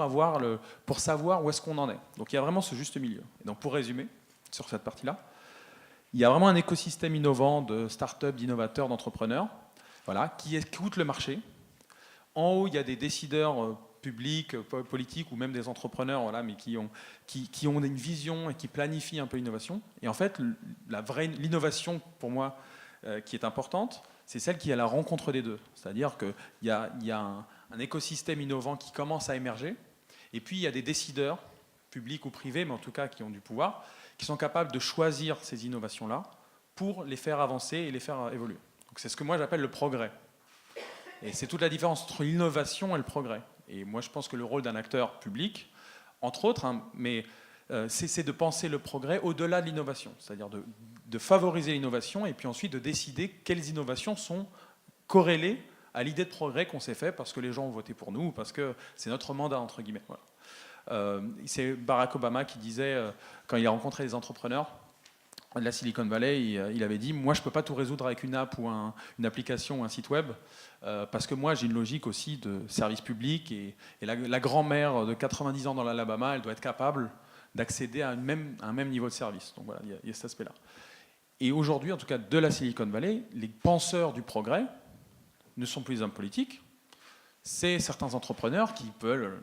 savoir où est-ce qu'on en est. Donc il y a vraiment ce juste milieu. Et donc pour résumer, sur cette partie-là, il y a vraiment un écosystème innovant de start-up, d'innovateurs, d'entrepreneurs, voilà, qui écoutent le marché. En haut, il y a des décideurs publics, politiques ou même des entrepreneurs, voilà, mais qui ont une vision et qui planifient un peu l'innovation. Et en fait, l'innovation, pour moi, qui est importante, c'est celle qui est à la rencontre des deux. C'est-à-dire qu'il y a un écosystème innovant qui commence à émerger, et puis il y a des décideurs, publics ou privés, mais en tout cas qui ont du pouvoir, qui sont capables de choisir ces innovations-là pour les faire avancer et les faire évoluer. Donc c'est ce que moi j'appelle le progrès. Et c'est toute la différence entre l'innovation et le progrès. Et moi je pense que le rôle d'un acteur public, entre autres, hein, mais c'est de penser le progrès au-delà de l'innovation, c'est-à-dire de favoriser l'innovation et puis ensuite de décider quelles innovations sont corrélées à l'idée de progrès qu'on s'est fait parce que les gens ont voté pour nous ou parce que c'est notre mandat, entre guillemets. Voilà. C'est Barack Obama qui disait, quand il a rencontré les entrepreneurs, de la Silicon Valley, il avait dit, moi je ne peux pas tout résoudre avec une app ou une application ou un site web, parce que moi j'ai une logique aussi de service public, et la grand-mère de 90 ans dans l'Alabama, elle doit être capable d'accéder à un même niveau de service. Donc voilà, il y a cet aspect-là. Et aujourd'hui, en tout cas de la Silicon Valley, les penseurs du progrès ne sont plus des hommes politiques, c'est certains entrepreneurs qui veulent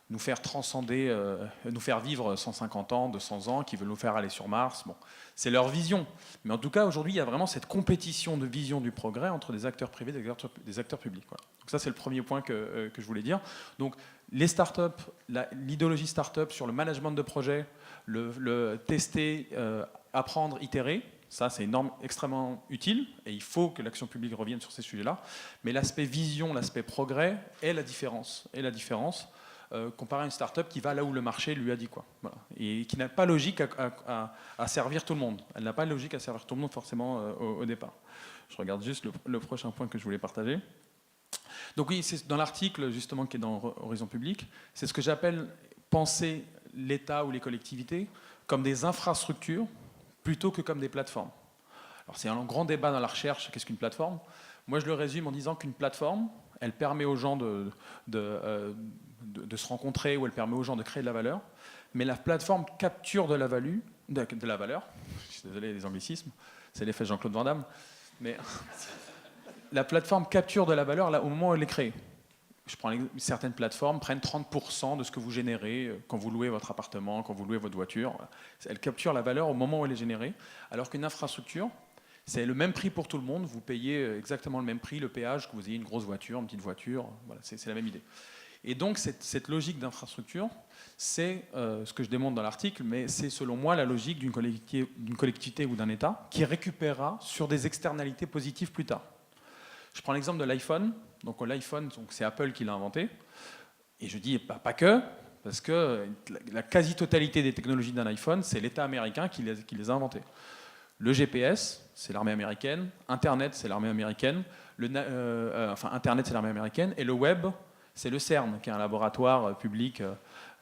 nous faire transcender, nous faire vivre 150 ans, 200 ans, qui veulent nous faire aller sur Mars. Bon, c'est leur vision. Mais en tout cas, aujourd'hui, il y a vraiment cette compétition de vision du progrès entre des acteurs privés et des acteurs publics. Voilà. Donc ça, c'est le premier point que je voulais dire. Donc, les startups, l'idéologie startup sur le management de projet, le tester, apprendre, itérer, ça, c'est extrêmement utile, et il faut que l'action publique revienne sur ces sujets-là. Mais l'aspect vision, l'aspect progrès est la différence. Comparé à une start-up qui va là où le marché lui a dit quoi. Voilà. Et qui n'a pas logique à servir tout le monde. Elle n'a pas logique à servir tout le monde forcément au départ. Je regarde juste le prochain point que je voulais partager. Donc oui, c'est dans l'article justement qui est dans Horizon Public, c'est ce que j'appelle penser l'État ou les collectivités comme des infrastructures plutôt que comme des plateformes. Alors c'est un grand débat dans la recherche, qu'est-ce qu'une plateforme ? Moi je le résume en disant qu'une plateforme, elle permet aux gens de se rencontrer, ou elle permet aux gens de créer de la valeur, mais la plateforme capture de la valeur, je suis désolé des anglicismes, c'est l'effet Jean-Claude Van Damme, mais la plateforme capture de la valeur là, au moment où elle est créée. Certaines plateformes prennent 30% de ce que vous générez quand vous louez votre appartement, quand vous louez votre voiture. Elle capture la valeur au moment où elle est générée, alors qu'une infrastructure, c'est le même prix pour tout le monde, vous payez exactement le même prix, le péage, que vous ayez une grosse voiture, une petite voiture, voilà, c'est la même idée. Et donc cette logique d'infrastructure, c'est ce que je démontre dans l'article, mais c'est selon moi la logique d'une collectivité ou d'un État qui récupérera sur des externalités positives plus tard. Je prends l'exemple de l'iPhone. Donc l'iPhone, c'est Apple qui l'a inventé. Et je dis pas que, parce que la quasi-totalité des technologies d'un iPhone, c'est l'État américain qui les a inventées. Le GPS, c'est l'armée américaine. Internet, c'est l'armée américaine. Internet, c'est l'armée américaine. Et le web, c'est le CERN, qui est un laboratoire public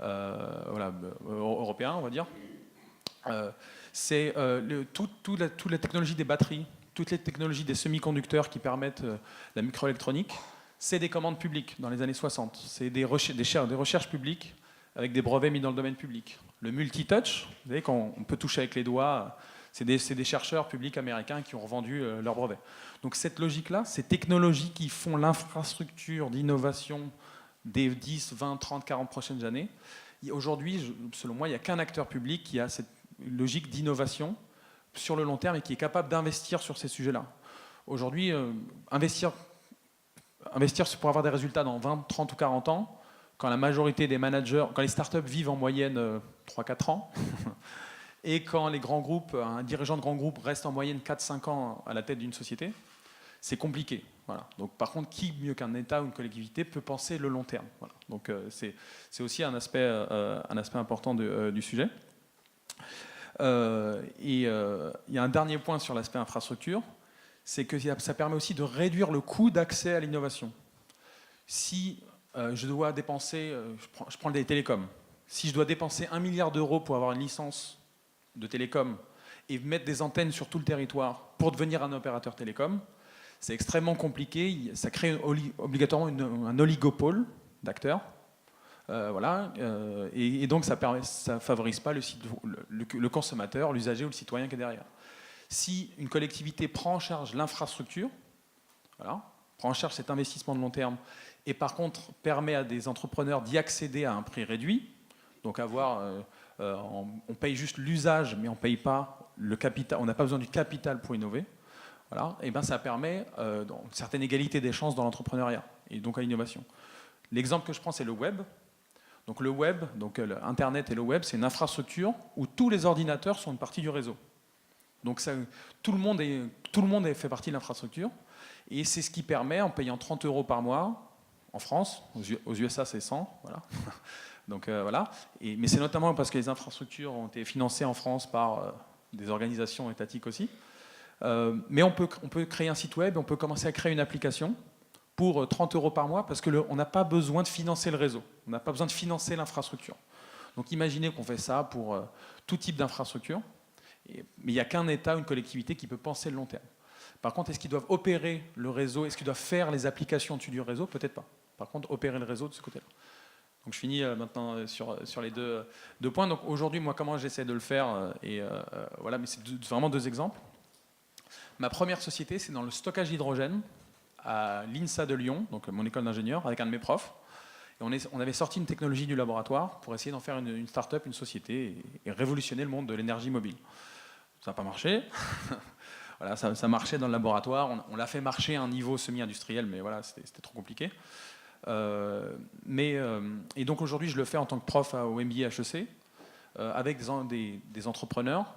européen, on va dire. C'est toute la technologie des batteries, toutes les technologies des semi-conducteurs qui permettent la microélectronique, c'est des commandes publiques dans les années 60. C'est des recherches publiques avec des brevets mis dans le domaine public. Le multitouch, vous savez, quand on peut toucher avec les doigts, c'est des chercheurs publics américains qui ont revendu leurs brevets. Donc cette logique-là, ces technologies qui font l'infrastructure d'innovation des 10, 20, 30, 40 prochaines années, aujourd'hui, selon moi, il n'y a qu'un acteur public qui a cette logique d'innovation sur le long terme et qui est capable d'investir sur ces sujets-là. Aujourd'hui, investir pour avoir des résultats dans 20, 30 ou 40 ans, quand la majorité des managers, quand les startups vivent en moyenne 3-4 ans, et quand les grands groupes, un dirigeant de grand groupe reste en moyenne 4-5 ans à la tête d'une société, c'est compliqué. Voilà. Donc, par contre, qui mieux qu'un État ou une collectivité peut penser le long terme. Voilà. Donc c'est aussi un aspect important du sujet. Il y a un dernier point sur l'aspect infrastructure, c'est que ça permet aussi de réduire le coût d'accès à l'innovation. Si je dois dépenser, je prends les télécoms, si je dois dépenser 1 milliard d'euros pour avoir une licence de télécom et mettre des antennes sur tout le territoire pour devenir un opérateur télécom, c'est extrêmement compliqué, ça crée obligatoirement un oligopole d'acteurs. Et donc ça ne favorise pas le consommateur, l'usager ou le citoyen qui est derrière. Si une collectivité prend en charge l'infrastructure, prend en charge cet investissement de long terme, et par contre permet à des entrepreneurs d'y accéder à un prix réduit, donc on paye juste l'usage, mais on ne paye pas le capital, on n'a pas besoin du capital pour innover, et ben ça permet une certaine égalité des chances dans l'entrepreneuriat, et donc à l'innovation. L'exemple que je prends, c'est le web. Donc le web, Internet et le web, c'est une infrastructure où tous les ordinateurs sont une partie du réseau. Donc tout le monde fait partie de l'infrastructure. Et c'est ce qui permet, en payant 30 € par mois, en France, aux USA c'est 100, voilà. Donc voilà. Mais c'est notamment parce que les infrastructures ont été financées en France par des organisations étatiques aussi. Mais on peut créer un site web, on peut commencer à créer une application pour 30 € par mois, parce qu'on n'a pas besoin de financer le réseau, on n'a pas besoin de financer l'infrastructure. Donc imaginez qu'on fait ça pour tout type d'infrastructure, Mais il n'y a qu'un État, une collectivité qui peut penser le long terme. Par contre, est-ce qu'ils doivent opérer le réseau? Est-ce qu'ils doivent faire les applications dessus du réseau? Peut-être pas. Par contre, opérer le réseau de ce côté-là. Donc je finis maintenant sur les deux points. Donc aujourd'hui, moi, comment j'essaie de le faire voilà, mais c'est vraiment deux exemples. Ma première société, c'est dans le stockage d'hydrogène à l'INSA de Lyon, donc mon école d'ingénieur, avec un de mes profs. Et on avait sorti une technologie du laboratoire pour essayer d'en faire une start-up, une société, et révolutionner le monde de l'énergie mobile. Ça n'a pas marché. Voilà, ça marchait dans le laboratoire. On l'a fait marcher à un niveau semi-industriel, mais voilà, c'était trop compliqué. Et donc aujourd'hui, je le fais en tant que prof au MBA HEC, avec des entrepreneurs.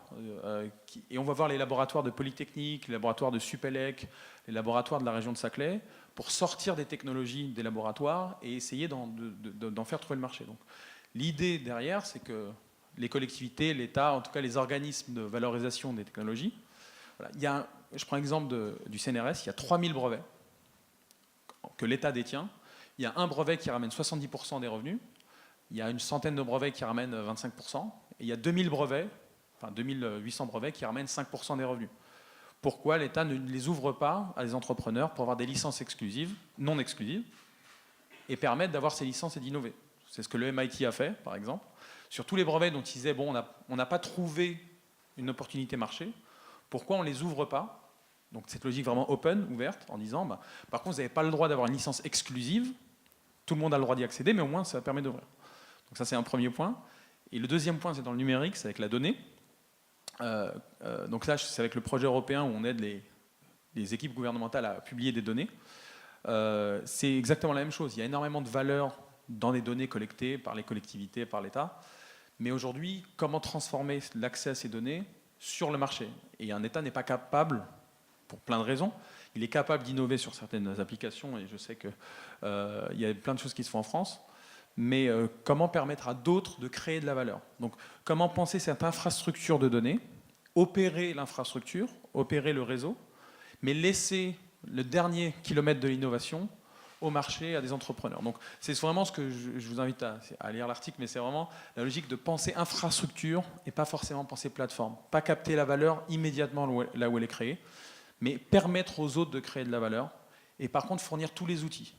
Et on va voir les laboratoires de Polytechnique, les laboratoires de Supélec, les laboratoires de la région de Saclay, pour sortir des technologies des laboratoires et essayer d'en faire trouver le marché. Donc, l'idée derrière, c'est que les collectivités, l'État, en tout cas les organismes de valorisation des technologies, voilà, je prends l'exemple du CNRS, il y a 3000 brevets que l'État détient. Il y a un brevet qui ramène 70% des revenus. Il y a une centaine de brevets qui ramènent 25%. Et il y a 2000 brevets, enfin 2800 brevets qui ramènent 5% des revenus. Pourquoi l'État ne les ouvre pas à des entrepreneurs pour avoir des licences exclusives, non exclusives, et permettre d'avoir ces licences et d'innover? C'est ce que le MIT a fait, par exemple. Sur tous les brevets dont ils disaient, bon, on n'a pas trouvé une opportunité marché, pourquoi on ne les ouvre pas? Donc cette logique vraiment open, ouverte, en disant, par contre, vous n'avez pas le droit d'avoir une licence exclusive, tout le monde a le droit d'y accéder, mais au moins, ça permet d'ouvrir. Donc ça, c'est un premier point. Et le deuxième point, c'est dans le numérique, c'est avec la donnée. Donc là, c'est avec le projet européen où on aide les équipes gouvernementales à publier des données. C'est exactement la même chose. Il y a énormément de valeur dans les données collectées par les collectivités, par l'État. Mais aujourd'hui, comment transformer l'accès à ces données sur le marché? Et un État n'est pas capable, pour plein de raisons. Il est capable d'innover sur certaines applications, et je sais qu'il y a plein de choses qui se font en France. Mais comment permettre à d'autres de créer de la valeur? Donc, comment penser cette infrastructure de données, opérer l'infrastructure, opérer le réseau, mais laisser le dernier kilomètre de l'innovation au marché, à des entrepreneurs. Donc, c'est vraiment ce que je vous invite à lire l'article, mais c'est vraiment la logique de penser infrastructure et pas forcément penser plateforme. Pas capter la valeur immédiatement là où elle est créée, mais permettre aux autres de créer de la valeur et par contre fournir tous les outils.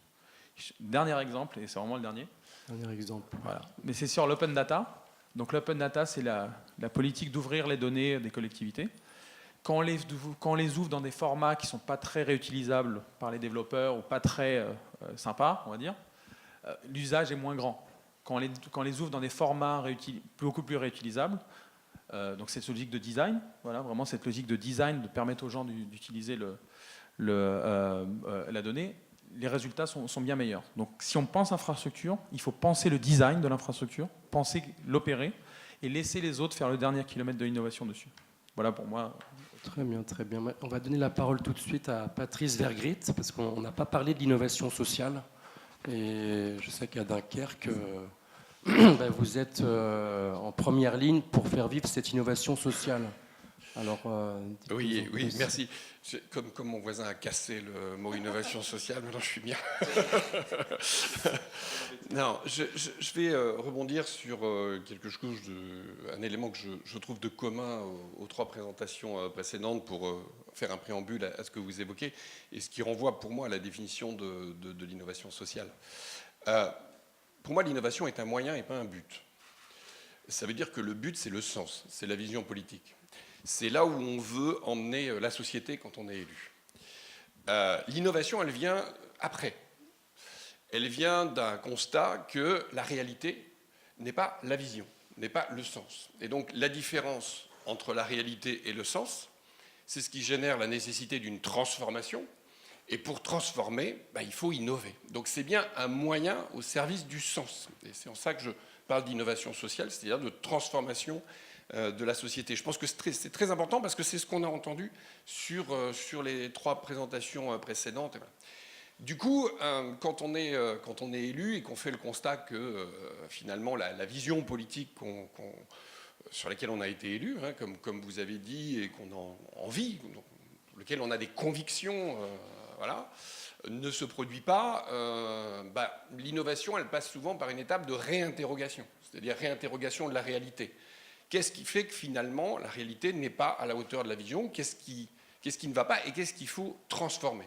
Dernier exemple, et c'est vraiment le dernier. Dernier exemple. Voilà. Mais c'est sur l'open data. Donc l'open data, c'est la politique d'ouvrir les données des collectivités. Quand on les ouvre dans des formats qui ne sont pas très réutilisables par les développeurs ou pas très sympas, on va dire, l'usage est moins grand. Quand on les ouvre dans des formats beaucoup plus réutilisables, donc cette logique de design, voilà, vraiment cette logique de design de permettre aux gens d'utiliser la donnée, les résultats sont bien meilleurs. Donc si on pense infrastructure, il faut penser le design de l'infrastructure, penser l'opérer et laisser les autres faire le dernier kilomètre de l'innovation dessus. Voilà pour moi. Très bien, très bien. On va donner la parole tout de suite à Patrice Vergrit, parce qu'on n'a pas parlé de l'innovation sociale. Et je sais qu'à Dunkerque, vous êtes en première ligne pour faire vivre cette innovation sociale. Alors, oui, merci. Comme mon voisin a cassé le mot innovation sociale, maintenant je suis bien. Non, je vais rebondir sur quelque chose, un élément que je trouve de commun aux trois présentations précédentes pour faire un préambule à ce que vous évoquez, et ce qui renvoie pour moi à la définition de l'innovation sociale. Pour moi, l'innovation est un moyen et pas un but. Ça veut dire que le but, c'est le sens, c'est la vision politique. C'est là où on veut emmener la société quand on est élu. L'innovation, elle vient après. Elle vient d'un constat que la réalité n'est pas la vision, n'est pas le sens. Et donc la différence entre la réalité et le sens, c'est ce qui génère la nécessité d'une transformation. Et pour transformer, il faut innover. Donc c'est bien un moyen au service du sens. Et c'est en ça que je parle d'innovation sociale, c'est-à-dire de transformation de la société. Je pense que c'est très important parce que c'est ce qu'on a entendu sur les trois présentations précédentes. Du coup, quand on est élu et qu'on fait le constat que finalement la vision politique sur laquelle on a été élu, comme vous avez dit, et qu'on a envie, pour lequel on a des convictions, ne se produit pas, l'innovation, elle passe souvent par une étape de réinterrogation, c'est-à-dire réinterrogation de la réalité. Qu'est-ce qui fait que finalement la réalité n'est pas à la hauteur de la vision? Qu'est-ce qui ne va pas et qu'est-ce qu'il faut transformer?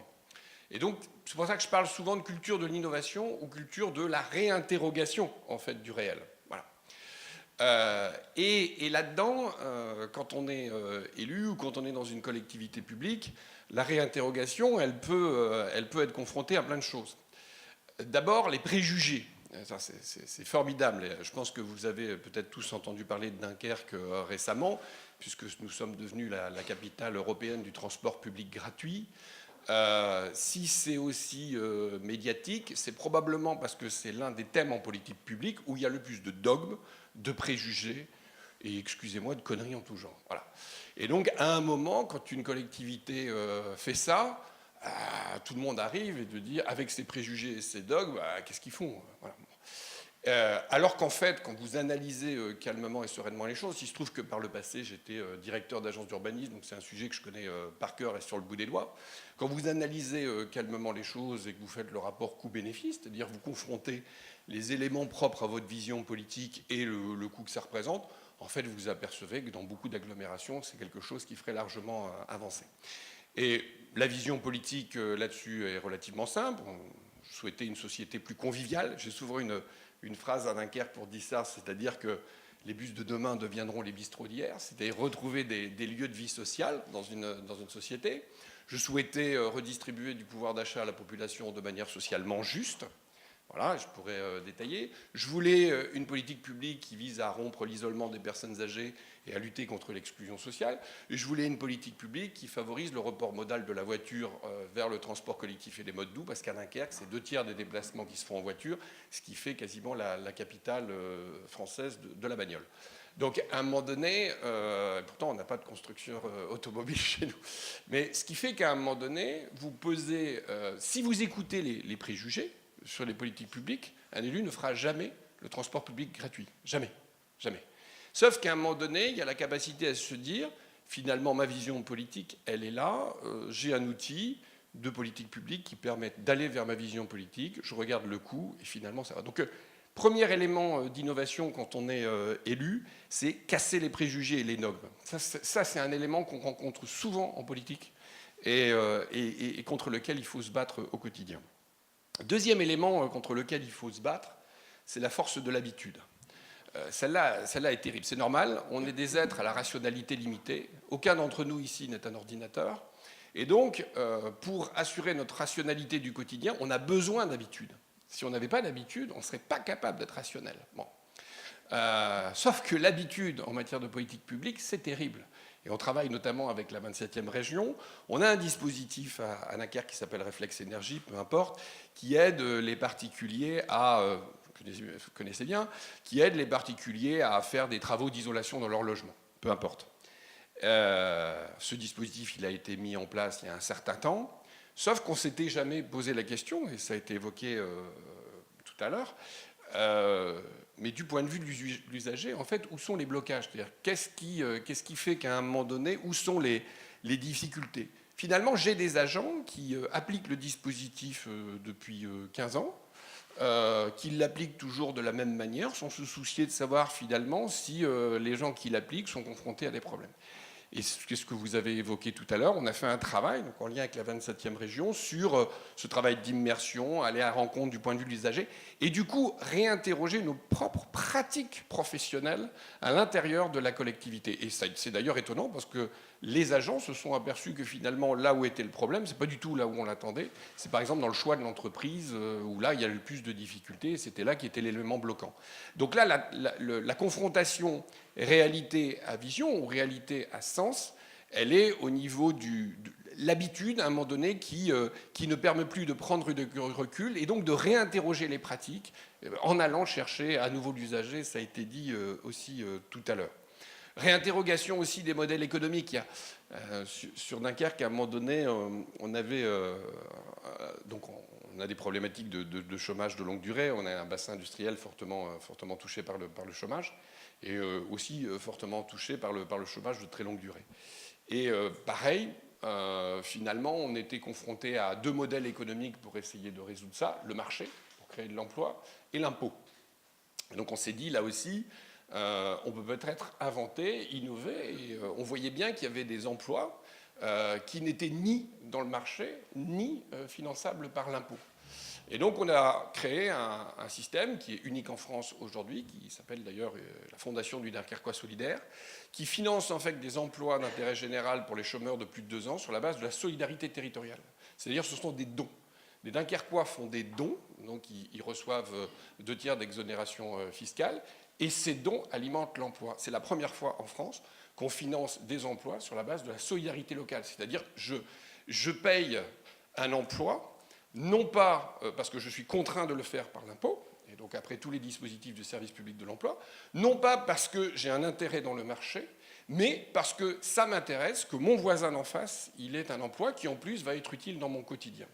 Et donc, c'est pour ça que je parle souvent de culture de l'innovation ou culture de la réinterrogation, en fait, du réel. Voilà. Et là-dedans, quand on est élu ou quand on est dans une collectivité publique, la réinterrogation, elle peut être confrontée à plein de choses. D'abord, les préjugés. C'est formidable. Je pense que vous avez peut-être tous entendu parler de Dunkerque récemment, puisque nous sommes devenus la capitale européenne du transport public gratuit. Si c'est aussi médiatique, c'est probablement parce que c'est l'un des thèmes en politique publique où il y a le plus de dogmes, de préjugés et, excusez-moi, de conneries en tout genre. Voilà. Et donc, à un moment, quand une collectivité fait ça, tout le monde arrive et de dire, avec ses préjugés et ses dogmes, qu'est-ce qu'ils font? Voilà. Alors qu'en fait, quand vous analysez calmement et sereinement les choses, il se trouve que par le passé, j'étais directeur d'agence d'urbanisme, donc c'est un sujet que je connais par cœur et sur le bout des doigts. Quand vous analysez calmement les choses et que vous faites le rapport coût-bénéfice, c'est-à-dire vous confrontez les éléments propres à votre vision politique et le coût que ça représente, en fait, vous apercevez que dans beaucoup d'agglomérations, c'est quelque chose qui ferait largement avancer. Et la vision politique là-dessus est relativement simple. Je souhaitais une société plus conviviale. J'ai souvent une phrase à Dunkerque pour dire ça, c'est-à-dire que les bus de demain deviendront les bistrots d'hier, c'est-à-dire retrouver des lieux de vie sociale dans une société. Je souhaitais redistribuer du pouvoir d'achat à la population de manière socialement juste. Voilà, je pourrais détailler. Je voulais une politique publique qui vise à rompre l'isolement des personnes âgées et à lutter contre l'exclusion sociale. Et je voulais une politique publique qui favorise le report modal de la voiture vers le transport collectif et les modes doux, parce qu'à Dunkerque, c'est 2/3 des déplacements qui se font en voiture, ce qui fait quasiment la capitale française de la bagnole. Donc, à un moment donné, pourtant, on n'a pas de constructeur automobile chez nous, mais ce qui fait qu'à un moment donné, vous pesez, si vous écoutez les préjugés sur les politiques publiques, un élu ne fera jamais le transport public gratuit. Jamais. Jamais. Sauf qu'à un moment donné, il y a la capacité à se dire, finalement, ma vision politique, elle est là, j'ai un outil de politique publique qui permet d'aller vers ma vision politique, je regarde le coût, et finalement, ça va. Donc, premier élément d'innovation quand on est élu, c'est casser les préjugés et les dogmes. Ça c'est un élément qu'on rencontre souvent en politique et contre lequel il faut se battre au quotidien. Deuxième élément contre lequel il faut se battre, c'est la force de l'habitude. Celle-là est terrible. C'est normal, on est des êtres à la rationalité limitée. Aucun d'entre nous ici n'est un ordinateur. Et donc, pour assurer notre rationalité du quotidien, on a besoin d'habitude. Si on n'avait pas d'habitude, on ne serait pas capable d'être rationnel. Bon. Sauf que l'habitude en matière de politique publique, c'est terrible. Et on travaille notamment avec la 27e région. On a un dispositif à Dunkerque qui s'appelle Réflexe Énergie, peu importe, qui aide les particuliers à, vous connaissez bien, qui aide les particuliers à faire des travaux d'isolation dans leur logement, peu importe. Ce dispositif, il a été mis en place il y a un certain temps, sauf qu'on ne s'était jamais posé la question, et ça a été évoqué tout à l'heure, mais du point de vue de l'usager, en fait, où sont les blocages? C'est-à-dire, qu'est-ce qui fait qu'à un moment donné, où sont les difficultés? Finalement, j'ai des agents qui appliquent le dispositif depuis 15 ans, qui l'appliquent toujours de la même manière, sans se soucier de savoir finalement si les gens qui l'appliquent sont confrontés à des problèmes. Et c'est ce que vous avez évoqué tout à l'heure. On a fait un travail, donc en lien avec la 27e région, sur ce travail d'immersion, aller à la rencontre du point de vue de l'usager, et du coup réinterroger nos propres pratiques professionnelles à l'intérieur de la collectivité. Et c'est d'ailleurs étonnant parce que les agents se sont aperçus que finalement, là où était le problème, c'est pas du tout là où on l'attendait. C'est par exemple dans le choix de l'entreprise, où là, il y a le plus de difficultés, et c'était là qui était l'élément bloquant. Donc là, la confrontation réalité à vision ou réalité à sens, elle est au niveau de l'habitude, à un moment donné, qui ne permet plus de prendre de recul et donc de réinterroger les pratiques en allant chercher à nouveau l'usager, ça a été dit aussi tout à l'heure. Réinterrogation aussi des modèles économiques. Il y a, sur Dunkerque, à un moment donné, on avait donc on a des problématiques de chômage de longue durée. On a un bassin industriel fortement touché par le chômage et aussi fortement touché par le chômage de très longue durée. Et pareil, finalement, on était confronté à deux modèles économiques pour essayer de résoudre ça, le marché, pour créer de l'emploi, et l'impôt. Donc on s'est dit, là aussi, on peut peut-être inventer, innover. Et on voyait bien qu'il y avait des emplois qui n'étaient ni dans le marché, ni finançables par l'impôt. Et donc on a créé un système qui est unique en France aujourd'hui, qui s'appelle d'ailleurs la Fondation du Dunkerquois solidaire, qui finance en fait des emplois d'intérêt général pour les chômeurs de plus de 2 ans sur la base de la solidarité territoriale. C'est-à-dire ce sont des dons. Les Dunkerquois font des dons, donc ils reçoivent 2 tiers d'exonération fiscale, et ces dons alimentent l'emploi. C'est la première fois en France qu'on finance des emplois sur la base de la solidarité locale. C'est-à-dire je paye un emploi, non pas parce que je suis contraint de le faire par l'impôt, et donc après tous les dispositifs du service public de l'emploi, non pas parce que j'ai un intérêt dans le marché, mais parce que ça m'intéresse que mon voisin d'en face, il ait un emploi qui en plus va être utile dans mon quotidien.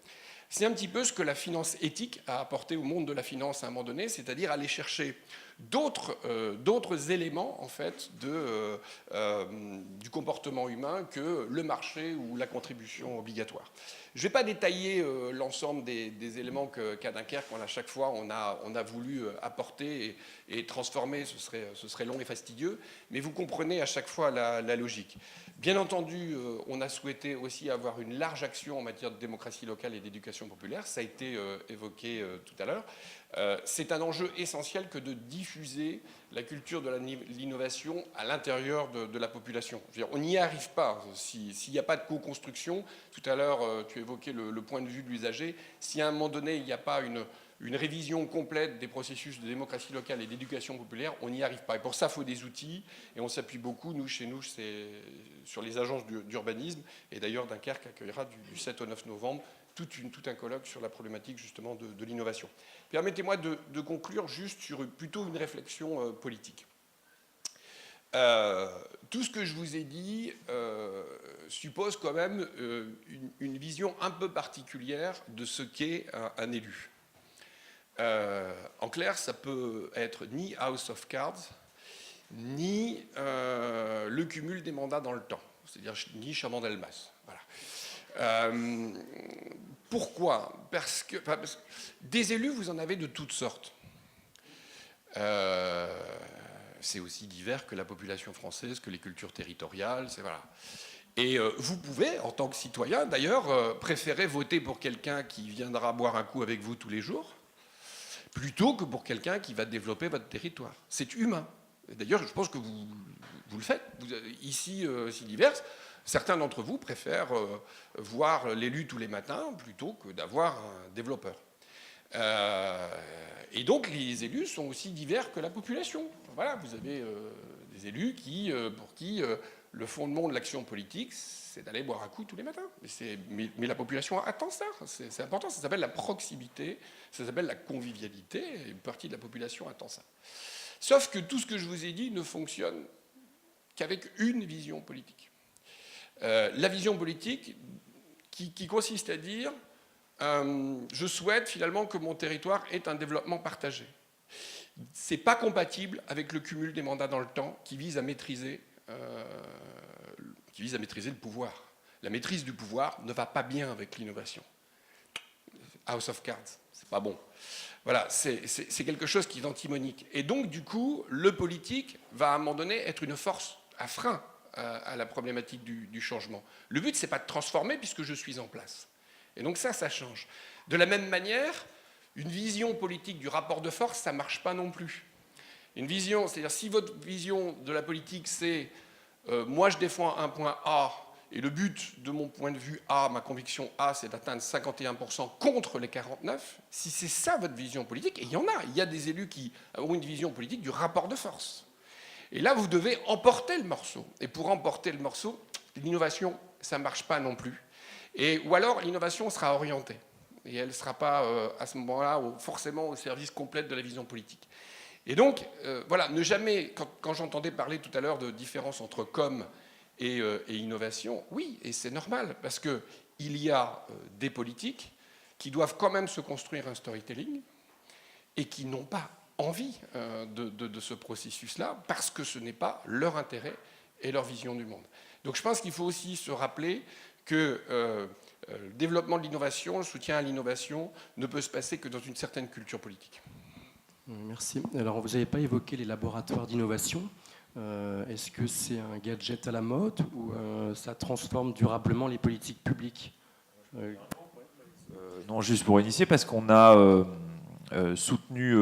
C'est un petit peu ce que la finance éthique a apporté au monde de la finance à un moment donné, c'est-à-dire aller chercher d'autres éléments en fait, du comportement humain que le marché ou la contribution obligatoire. Je ne vais pas détailler l'ensemble des éléments qu'à Dunkerque, à chaque fois on a voulu apporter et transformer, ce serait long et fastidieux, mais vous comprenez à chaque fois la logique. Bien entendu, on a souhaité aussi avoir une large action en matière de démocratie locale et d'éducation populaire, ça a été évoqué tout à l'heure. C'est un enjeu essentiel que de diffuser la culture de l'innovation à l'intérieur de la population. Je veux dire, on n'y arrive pas s'il n'y a pas de co-construction. Tout à l'heure, tu évoquais le point de vue de l'usager. Si à un moment donné, il n'y a pas une révision complète des processus de démocratie locale et d'éducation populaire, on n'y arrive pas. Et pour ça, il faut des outils. Et on s'appuie beaucoup, chez nous, c'est sur les agences d'urbanisme. Et d'ailleurs, Dunkerque accueillera du 7 au 9 novembre tout un colloque sur la problématique justement de l'innovation. Permettez-moi de conclure juste sur plutôt une réflexion politique. Tout ce que je vous ai dit suppose quand même une vision un peu particulière de ce qu'est un élu. En clair, ça peut être ni House of Cards, ni le cumul des mandats dans le temps, c'est-à-dire ni Chaban-Delmas. Voilà. Pourquoi ? Parce que des élus, vous en avez de toutes sortes. C'est aussi divers que la population française, que les cultures territoriales, voilà. Et vous pouvez, en tant que citoyen, d'ailleurs, préférer voter pour quelqu'un qui viendra boire un coup avec vous tous les jours, plutôt que pour quelqu'un qui va développer votre territoire. C'est humain. D'ailleurs, je pense que vous le faites. Ici, c'est divers. Certains d'entre vous préfèrent voir l'élu tous les matins plutôt que d'avoir un développeur. Et donc les élus sont aussi divers que la population. Voilà, vous avez des élus pour qui le fondement de l'action politique, c'est d'aller boire un coup tous les matins. Mais la population attend ça, c'est important, ça s'appelle la proximité, ça s'appelle la convivialité, et une partie de la population attend ça. Sauf que tout ce que je vous ai dit ne fonctionne qu'avec une vision politique. La vision politique qui consiste à dire je souhaite finalement que mon territoire ait un développement partagé. Ce n'est pas compatible avec le cumul des mandats dans le temps qui vise à maîtriser le pouvoir. La maîtrise du pouvoir ne va pas bien avec l'innovation. House of Cards, c'est pas bon. Voilà, c'est quelque chose qui est antimonique. Et donc, du coup, le politique va à un moment donné être une force à frein à la problématique du changement. Le but, ce n'est pas de transformer puisque je suis en place. Et donc ça change. De la même manière, une vision politique du rapport de force, ça ne marche pas non plus. Une vision, c'est-à-dire si votre vision de la politique, c'est moi je défends un point A, et le but de mon point de vue A, ma conviction A, c'est d'atteindre 51% contre les 49%, si c'est ça votre vision politique, et il y a des élus qui ont une vision politique du rapport de force. Et là, vous devez emporter le morceau. Et pour emporter le morceau, l'innovation, ça ne marche pas non plus. Ou alors, l'innovation sera orientée. Et elle ne sera pas, à ce moment-là, forcément au service complet de la vision politique. Et donc, voilà, ne jamais, quand j'entendais parler tout à l'heure de différence entre com et innovation, oui, et c'est normal, parce qu'il y a des politiques qui doivent quand même se construire un storytelling et qui n'ont pas envie de ce processus-là, parce que ce n'est pas leur intérêt et leur vision du monde. Donc je pense qu'il faut aussi se rappeler que le développement de l'innovation, le soutien à l'innovation, ne peut se passer que dans une certaine culture politique. Merci. Alors, vous n'avez pas évoqué les laboratoires d'innovation. Est-ce que c'est un gadget à la mode ou ça transforme durablement les politiques publiques? Non, juste pour initier, parce qu'on a soutenu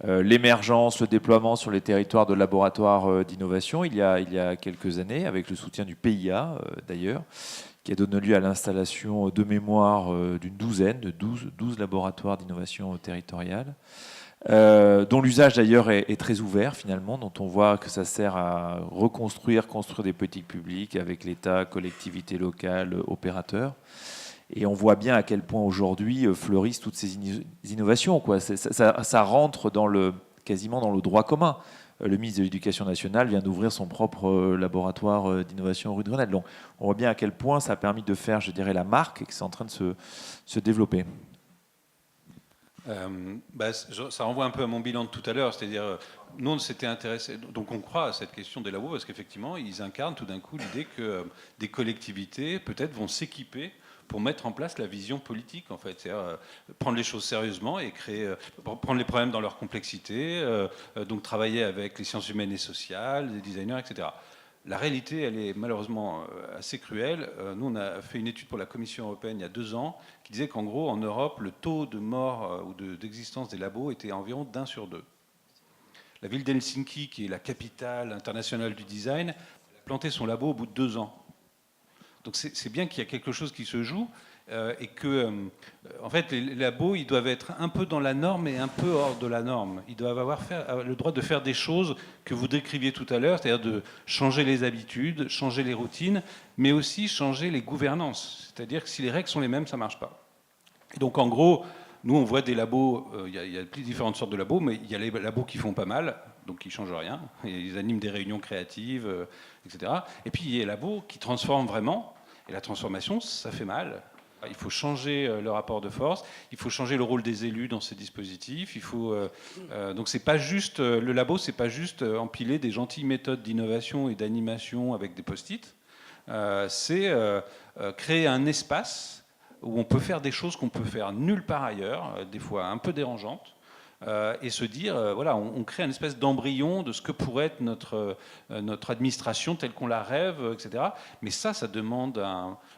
l'émergence, le déploiement sur les territoires de laboratoires d'innovation il y a quelques années, avec le soutien du PIA d'ailleurs, qui a donné lieu à l'installation de mémoire d'une douzaine, de 12 laboratoires d'innovation territoriale, dont l'usage d'ailleurs est très ouvert finalement, dont on voit que ça sert à construire des politiques publiques avec l'État, collectivités locales, opérateurs. Et on voit bien à quel point aujourd'hui fleurissent toutes ces innovations, quoi. Ça rentre quasiment dans le droit commun. Le ministre de l'Éducation nationale vient d'ouvrir son propre laboratoire d'innovation rue de Grenelle. Donc on voit bien à quel point ça a permis de faire, je dirais, la marque et que c'est en train de se développer. Ça renvoie un peu à mon bilan de tout à l'heure, c'est-à-dire nous on s'était intéressé, donc on croit à cette question des labos parce qu'effectivement ils incarnent tout d'un coup l'idée que des collectivités peut-être vont s'équiper pour mettre en place la vision politique, en fait, c'est-à-dire prendre les choses sérieusement et prendre les problèmes dans leur complexité, donc travailler avec les sciences humaines et sociales, les designers, etc. La réalité, elle est malheureusement assez cruelle. Nous, on a fait une étude pour la Commission européenne il y a 2 ans qui disait qu'en gros, en Europe, le taux de mort ou d'existence des labos était environ d'1 sur 2. La ville d'Helsinki, qui est la capitale internationale du design, a planté son labo au bout de 2 ans. Donc c'est bien qu'il y a quelque chose qui se joue et que, en fait, les labos, ils doivent être un peu dans la norme et un peu hors de la norme. Ils doivent avoir le droit de faire des choses que vous décriviez tout à l'heure, c'est-à-dire de changer les habitudes, changer les routines, mais aussi changer les gouvernances. C'est-à-dire que si les règles sont les mêmes, ça ne marche pas. Et donc, en gros, nous, on voit des labos, il y a différentes sortes de labos, mais il y a les labos qui font pas mal, donc qui ne changent rien. Ils animent des réunions créatives, etc. Et puis, il y a les labos qui transforment vraiment. Et la transformation, ça fait mal. Il faut changer le rapport de force, il faut changer le rôle des élus dans ces dispositifs. Donc c'est pas juste le labo, c'est pas juste empiler des gentilles méthodes d'innovation et d'animation avec des post-it. C'est créer un espace où on peut faire des choses qu'on peut faire nulle part ailleurs, des fois un peu dérangeantes. Et se dire, voilà, on crée une espèce d'embryon de ce que pourrait être notre administration telle qu'on la rêve, etc. Mais ça demande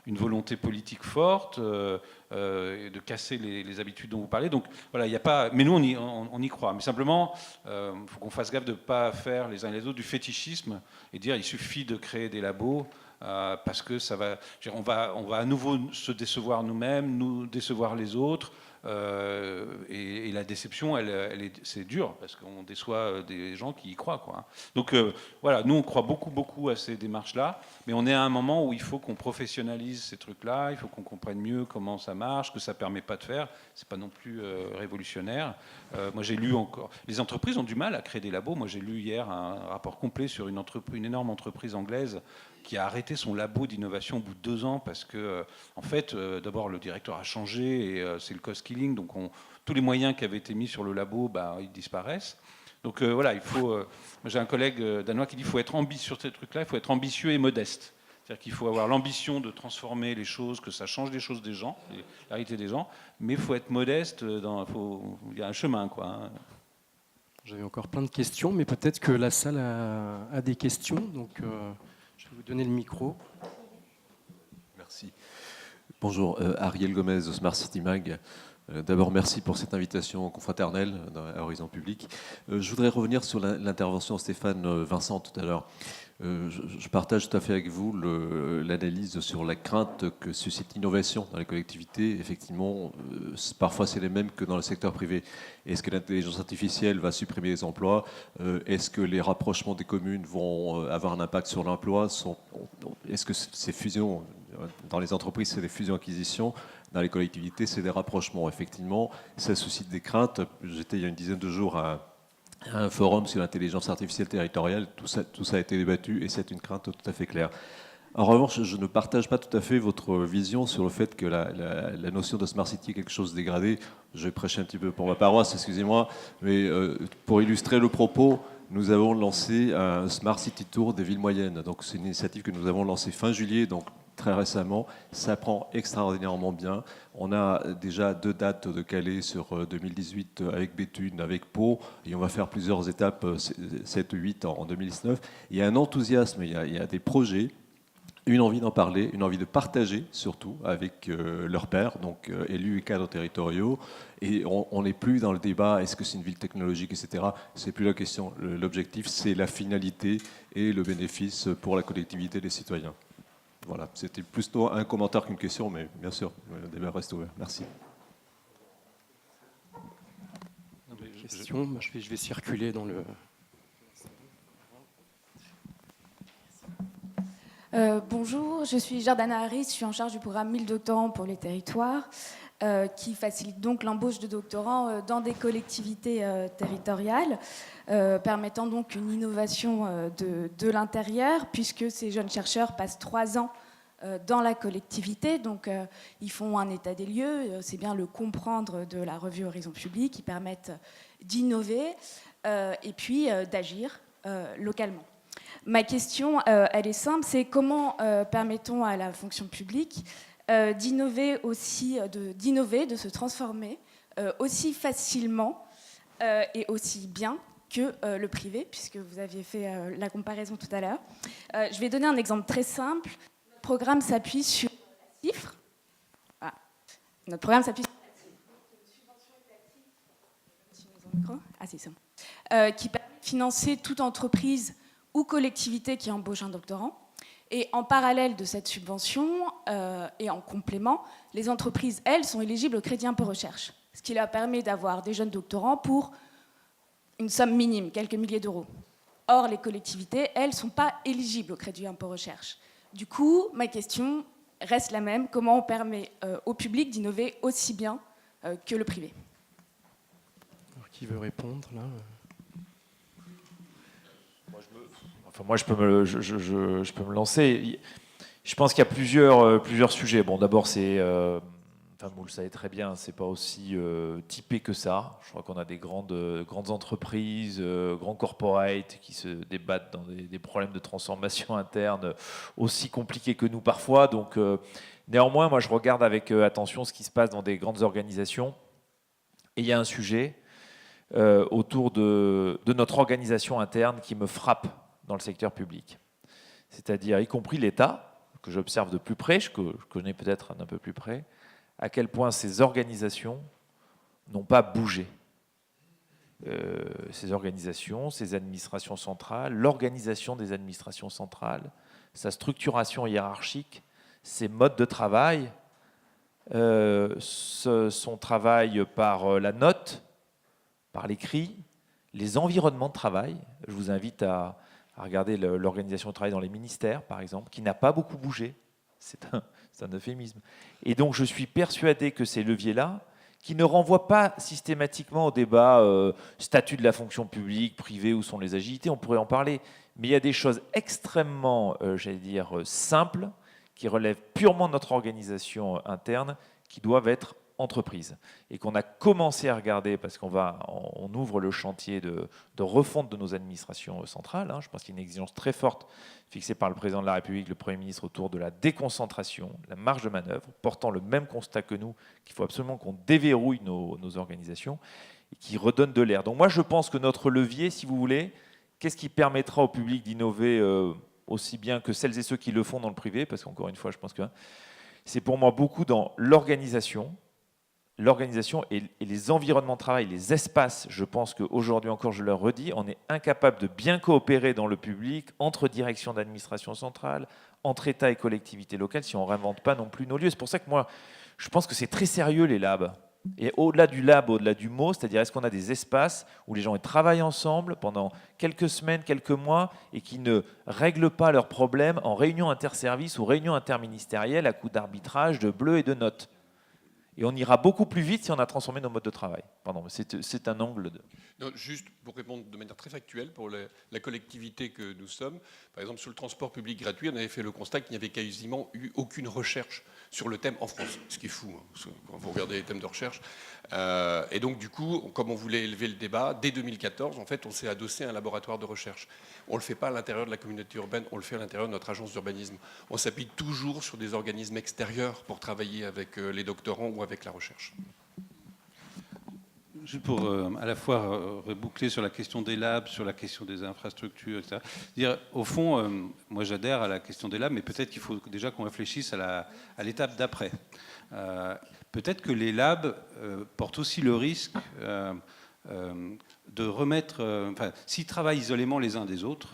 une volonté politique forte, de casser les habitudes dont vous parlez. Donc voilà, il n'y a pas. Mais nous, on y croit. Mais simplement, il faut qu'on fasse gaffe de ne pas faire les uns et les autres du fétichisme et dire il suffit de créer des labos. Parce que ça va, on va à nouveau se décevoir nous-mêmes, nous décevoir les autres. Et la déception, c'est dur parce qu'on déçoit des gens qui y croient, quoi. Donc voilà, nous on croit beaucoup à ces démarches-là, mais on est à un moment où il faut qu'on professionnalise ces trucs-là, il faut qu'on comprenne mieux comment ça marche, que ça permet pas de faire. C'est pas non plus révolutionnaire. Moi j'ai lu encore, les entreprises ont du mal à créer des labos. Moi j'ai lu hier un rapport complet sur une énorme entreprise anglaise qui a arrêté son labo d'innovation au bout de 2 ans parce que, en fait, d'abord le directeur a changé et c'est le cost killing, donc tous les moyens qui avaient été mis sur le labo, ils disparaissent. Donc voilà, il faut. J'ai un collègue danois qui dit qu'il faut être ambitieux sur ces trucs-là, il faut être ambitieux et modeste. C'est-à-dire qu'il faut avoir l'ambition de transformer les choses, que ça change les choses des gens, la réalité des gens, mais il faut être modeste. Il y a un chemin, quoi. Hein. J'avais encore plein de questions, mais peut-être que la salle a des questions, donc. Je vais vous donner le micro. Merci. Bonjour, Ariel Gomez de Smart City Mag. D'abord, merci pour cette invitation confraternelle à Horizon Public. Je voudrais revenir sur l'intervention de Stéphane Vincent tout à l'heure. Je partage tout à fait avec vous l'analyse sur la crainte que suscite l'innovation dans les collectivités. Effectivement, parfois c'est les mêmes que dans le secteur privé. Est-ce que l'intelligence artificielle va supprimer les emplois? Est-ce que les rapprochements des communes vont avoir un impact sur l'emploi? Est-ce que ces fusions, dans les entreprises, c'est des fusions-acquisitions? Dans les collectivités, c'est des rapprochements. Effectivement, ça suscite des craintes. J'étais il y a une dizaine de jours à un forum sur l'intelligence artificielle territoriale. Tout ça a été débattu et c'est une crainte tout à fait claire. En revanche, je ne partage pas tout à fait votre vision sur le fait que la notion de Smart City est quelque chose de dégradé. Je vais prêcher un petit peu pour ma paroisse, excusez-moi, mais pour illustrer le propos, nous avons lancé un Smart City Tour des villes moyennes. Donc c'est une initiative que nous avons lancée fin juillet, donc très récemment. Ça prend extraordinairement bien. On a déjà 2 dates de Calais sur 2018 avec Béthune, avec Pau, et on va faire plusieurs étapes, 7 ou 8 en 2019. Il y a un enthousiasme, il y a des projets, une envie d'en parler, une envie de partager surtout avec leurs pairs, donc élus et cadres territoriaux. Et on n'est plus dans le débat, est-ce que c'est une ville technologique, etc. C'est plus la question. L'objectif, c'est la finalité et le bénéfice pour la collectivité des citoyens. Voilà, c'était plutôt un commentaire qu'une question, mais bien sûr, le débat reste ouvert. Merci. Question, je vais circuler dans le... Bonjour, je suis Jordana Harris, je suis en charge du programme 1000 doctorants pour les territoires, qui facilite donc l'embauche de doctorants dans des collectivités territoriales, permettant donc une innovation de l'intérieur, puisque ces jeunes chercheurs passent 3 ans dans la collectivité, donc ils font un état des lieux, c'est bien le comprendre de la revue Horizon Public, qui permettent d'innover et puis d'agir localement. Ma question, elle est simple, c'est comment permettons à la fonction publique d'innover aussi, de se transformer aussi facilement et aussi bien que le privé, puisque vous aviez fait la comparaison tout à l'heure. Je vais donner un exemple très simple. Notre programme s'appuie sur la cifre. Voilà. Notre programme s'appuie sur la cifre. Une subvention étatique qui permet de financer toute entreprise ou collectivité qui embauche un doctorant. Et en parallèle de cette subvention et en complément, les entreprises, elles, sont éligibles au crédit impôt recherche, ce qui leur permet d'avoir des jeunes doctorants pour une somme minime, quelques milliers d'euros. Or, les collectivités, elles, ne sont pas éligibles au crédit impôt recherche. Du coup, ma question reste la même. Comment on permet au public d'innover aussi bien que le privé ? Alors, qui veut répondre, là ? Moi, je peux me lancer. Je pense qu'il y a plusieurs sujets. Bon, d'abord, vous le savez très bien, c'est pas aussi typé que ça. Je crois qu'on a des grandes entreprises, grands corporates qui se débattent dans des problèmes de transformation interne aussi compliqués que nous parfois. Donc, néanmoins, moi, je regarde avec attention ce qui se passe dans des grandes organisations. Et il y a un sujet autour de notre organisation interne qui me frappe dans le secteur public, c'est-à-dire y compris l'État, que j'observe de plus près, que je connais peut-être d'un peu plus près, à quel point ces organisations n'ont pas bougé. Ces organisations, ces administrations centrales, l'organisation des administrations centrales, sa structuration hiérarchique, ses modes de travail, son travail par la note, par l'écrit, les environnements de travail. Je vous invite à regarder l'organisation de travail dans les ministères, par exemple, qui n'a pas beaucoup bougé. C'est un euphémisme. Et donc, je suis persuadé que ces leviers-là, qui ne renvoient pas systématiquement au débat statut de la fonction publique, privée, où sont les agilités, on pourrait en parler, mais il y a des choses extrêmement, simples, qui relèvent purement de notre organisation interne, qui doivent être entreprise et qu'on a commencé à regarder parce on ouvre le chantier de refonte de nos administrations centrales. Je pense qu'il y a une exigence très forte fixée par le président de la République, le Premier ministre, autour de la déconcentration, la marge de manœuvre, portant le même constat que nous, qu'il faut absolument qu'on déverrouille nos organisations et qui redonne de l'air. Donc moi, je pense que notre levier, si vous voulez, qu'est-ce qui permettra au public d'innover aussi bien que celles et ceux qui le font dans le privé, parce qu'encore une fois, je pense que c'est pour moi beaucoup dans l'organisation et les environnements de travail, les espaces. Je pense qu'aujourd'hui encore, je le redis, on est incapable de bien coopérer dans le public, entre directions d'administration centrale, entre État et collectivités locales, si on ne réinvente pas non plus nos lieux. C'est pour ça que moi, je pense que c'est très sérieux, les labs. Et au-delà du lab, au-delà du mot, c'est-à-dire est-ce qu'on a des espaces où les gens travaillent ensemble pendant quelques semaines, quelques mois, et qui ne règlent pas leurs problèmes en réunion interservices ou réunion interministérielle à coup d'arbitrage, de bleu et de notes. Et on ira beaucoup plus vite si on a transformé nos modes de travail. Pardon, c'est un angle de... Non, juste pour répondre de manière très factuelle, pour la collectivité que nous sommes, par exemple sur le transport public gratuit, on avait fait le constat qu'il n'y avait quasiment eu aucune recherche sur le thème en France, ce qui est fou, hein, quand vous regardez les thèmes de recherche. Et donc, du coup, comme on voulait élever le débat, dès 2014, en fait, on s'est adossé à un laboratoire de recherche. On ne le fait pas à l'intérieur de la communauté urbaine, on le fait à l'intérieur de notre agence d'urbanisme. On s'appuie toujours sur des organismes extérieurs pour travailler avec les doctorants ou avec la recherche. Juste pour à la fois reboucler sur la question des labs, sur la question des infrastructures, etc. Dire, au fond, moi j'adhère à la question des labs, mais peut-être qu'il faut déjà qu'on réfléchisse à l'étape d'après. Peut-être que les labs portent aussi le risque de remettre... s'ils travaillent isolément les uns des autres,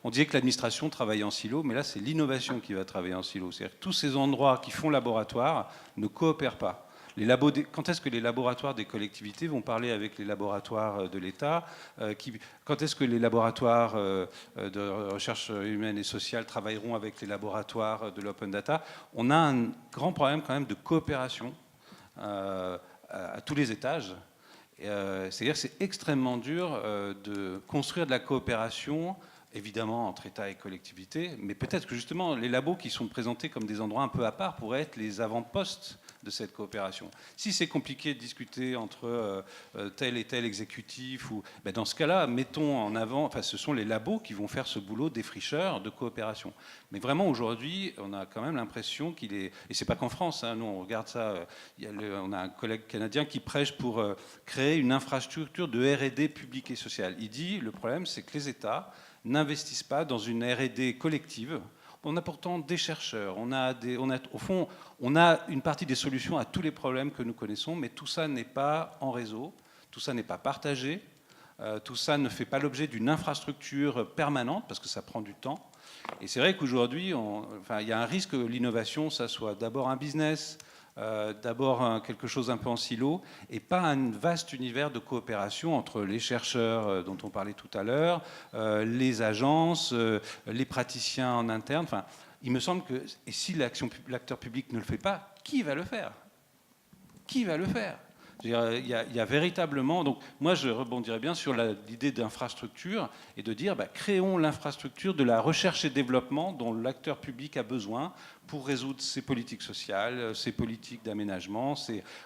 on disait que l'administration travaille en silo, mais là c'est l'innovation qui va travailler en silo. C'est-à-dire que tous ces endroits qui font laboratoire ne coopèrent pas. Quand est-ce que les laboratoires des collectivités vont parler avec les laboratoires de l'État? Quand est-ce que les laboratoires de recherche humaine et sociale travailleront avec les laboratoires de l'open data? On a un grand problème quand même de coopération à tous les étages. C'est-à-dire que c'est extrêmement dur de construire de la coopération, évidemment entre État et collectivités, mais peut-être que justement les labos qui sont présentés comme des endroits un peu à part pourraient être les avant-postes de cette coopération. Si c'est compliqué de discuter entre tel et tel exécutif, dans ce cas-là, mettons en avant, ce sont les labos qui vont faire ce boulot défricheur de coopération. Mais vraiment aujourd'hui, on a quand même l'impression qu'il est, et c'est pas qu'en France, nous on regarde ça, on a un collègue canadien qui prêche pour créer une infrastructure de R&D publique et sociale. Il dit, le problème c'est que les États n'investissent pas dans une R&D collective. On a pourtant des chercheurs, au fond, on a une partie des solutions à tous les problèmes que nous connaissons, mais tout ça n'est pas en réseau, tout ça n'est pas partagé, tout ça ne fait pas l'objet d'une infrastructure permanente, parce que ça prend du temps. Et c'est vrai qu'aujourd'hui, il y a un risque que l'innovation, ça soit d'abord un business, d'abord quelque chose un peu en silo, et pas un vaste univers de coopération entre les chercheurs dont on parlait tout à l'heure, les agences, les praticiens en interne. Enfin, il me semble que, et si l'acteur public ne le fait pas, qui va le faire? Qui va le faire? Il y a véritablement... Donc moi, je rebondirais bien sur l'idée d'infrastructure et de dire, créons l'infrastructure de la recherche et développement dont l'acteur public a besoin pour résoudre ses politiques sociales, ses politiques d'aménagement.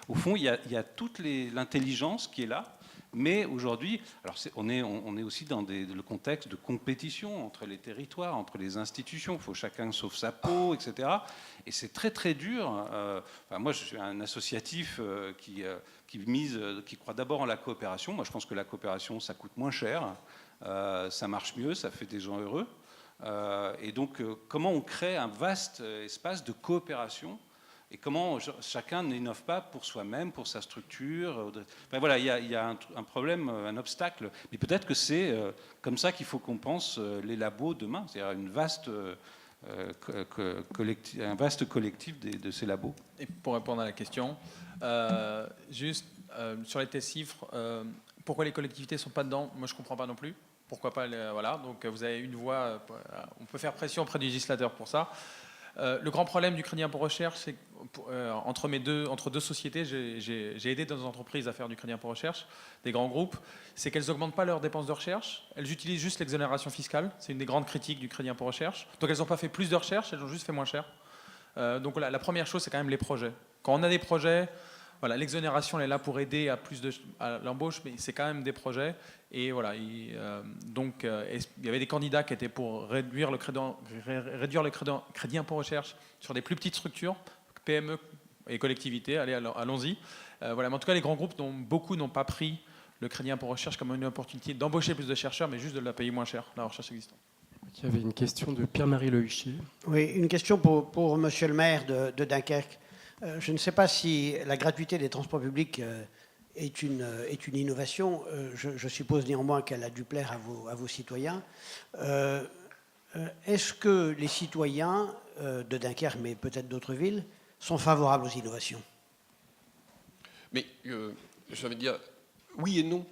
Au fond, il y a toute l'intelligence qui est là. Mais aujourd'hui, on est aussi dans le contexte de compétition entre les territoires, entre les institutions. Il faut chacun sauve sa peau, etc. Et c'est très très dur. Moi, je suis un associatif qui croit d'abord en la coopération. Moi, je pense que la coopération, ça coûte moins cher, ça marche mieux, ça fait des gens heureux. Et donc, comment on crée un vaste espace de coopération? Et comment chacun n'innove pas pour soi-même, pour sa structure. Voilà, il y a un problème, un obstacle. Mais peut-être que c'est comme ça qu'il faut qu'on pense les labos demain, c'est-à-dire un vaste collectif de ces labos. Et pour répondre à la question, juste sur les TESIFRE, pourquoi les collectivités ne sont pas dedans? Moi, je ne comprends pas non plus. Pourquoi pas voilà, donc vous avez une voix, on peut faire pression auprès du législateur pour ça. Le grand problème du crédit impôt recherche, c'est entre deux sociétés, j'ai aidé dans des entreprises à faire du crédit impôt recherche, des grands groupes, c'est qu'elles n'augmentent pas leurs dépenses de recherche, elles utilisent juste l'exonération fiscale, c'est une des grandes critiques du crédit impôt recherche. Donc elles n'ont pas fait plus de recherche, elles ont juste fait moins cher. Donc la première chose, c'est quand même les projets. Quand on a des projets, voilà, l'exonération elle est là pour aider à l'embauche, mais c'est quand même des projets. Et voilà, il y avait des candidats qui étaient pour réduire le crédit impôt recherche sur des plus petites structures, PME et collectivités. Allez, allons-y. Voilà, mais en tout cas, les grands groupes, beaucoup n'ont pas pris le crédit impôt recherche comme une opportunité d'embaucher plus de chercheurs, mais juste de la payer moins cher, la recherche existante. Il y avait une question de Pierre-Marie Lehuichier. Oui, une question pour monsieur le maire de Dunkerque. Je ne sais pas si la gratuité des transports publics est une innovation. Je suppose néanmoins qu'elle a dû plaire à vos citoyens. Est-ce que les citoyens de Dunkerque, mais peut-être d'autres villes, sont favorables aux innovations? Mais j'ai envie de dire oui et non.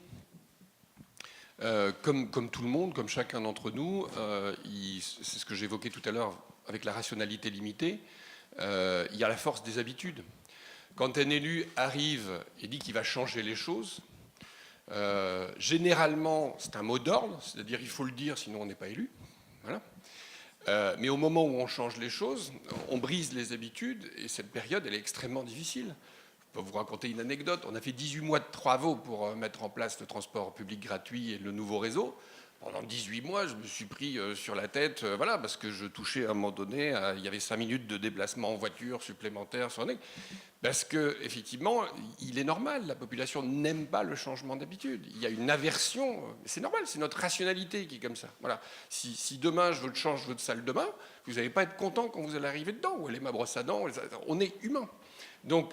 Comme tout le monde, comme chacun d'entre nous, c'est ce que j'évoquais tout à l'heure avec la rationalité limitée, il y a la force des habitudes. Quand un élu arrive et dit qu'il va changer les choses, généralement c'est un mot d'ordre, c'est-à-dire il faut le dire sinon on n'est pas élu. Voilà. Mais au moment où on change les choses, on brise les habitudes et cette période elle est extrêmement difficile. Je peux vous raconter une anecdote. On a fait 18 mois de travaux pour mettre en place le transport public gratuit et le nouveau réseau. Pendant 18 mois, je me suis pris sur la tête, voilà, parce que je touchais à un moment donné, il y avait 5 minutes de déplacement en voiture supplémentaire sur l'année. Parce qu'effectivement, il est normal, la population n'aime pas le changement d'habitude. Il y a une aversion, c'est normal, c'est notre rationalité qui est comme ça. Voilà. Si demain je veux changer votre salle de bain, vous n'allez pas être content quand vous allez arriver dedans. Où elle est ma brosse à dents? On est humain. Donc,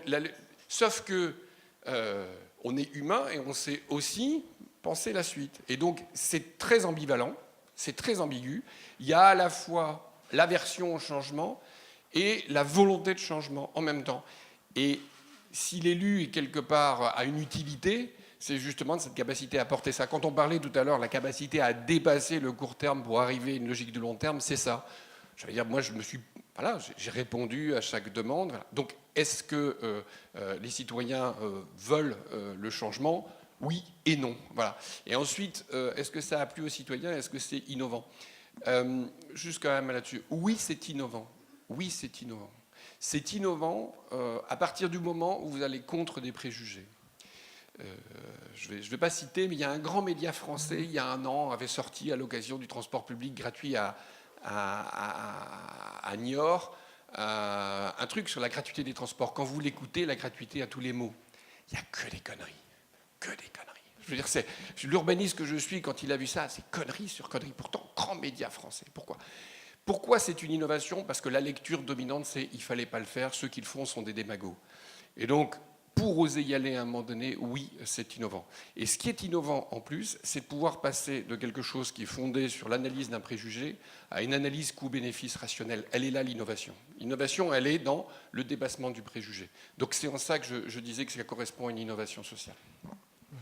sauf que on est humain et on sait aussi penser la suite. Et donc, c'est très ambivalent, c'est très ambigu. Il y a à la fois l'aversion au changement et la volonté de changement en même temps. Et si l'élu, quelque part, a une utilité, c'est justement de cette capacité à porter ça. Quand on parlait tout à l'heure, la capacité à dépasser le court terme pour arriver à une logique de long terme, c'est ça. Je veux dire, moi, j'ai répondu à chaque demande. Voilà. Donc, est-ce que les citoyens veulent le changement? Oui et non. Voilà. Et ensuite, est-ce que ça a plu aux citoyens? Est-ce que c'est innovant? Juste quand même là-dessus. Oui, c'est innovant. Oui, c'est innovant. C'est innovant à partir du moment où vous allez contre des préjugés. Je vais pas citer, mais il y a un grand média français, il y a 1 an, avait sorti à l'occasion du transport public gratuit à Niort, un truc sur la gratuité des transports. Quand vous l'écoutez, la gratuité a tous les mots. Il n'y a que des conneries. Que des conneries. Je veux dire, c'est l'urbaniste que je suis, quand il a vu ça, c'est conneries sur conneries. Pourtant, grand média français. Pourquoi c'est une innovation? Parce que la lecture dominante, c'est il ne fallait pas le faire, ceux qui le font sont des démagos. Et donc, pour oser y aller à un moment donné, oui, c'est innovant. Et ce qui est innovant en plus, c'est de pouvoir passer de quelque chose qui est fondé sur l'analyse d'un préjugé à une analyse coût-bénéfice rationnelle. Elle est là l'innovation. L'innovation, elle est dans le dépassement du préjugé. Donc c'est en ça que je disais que ça correspond à une innovation sociale.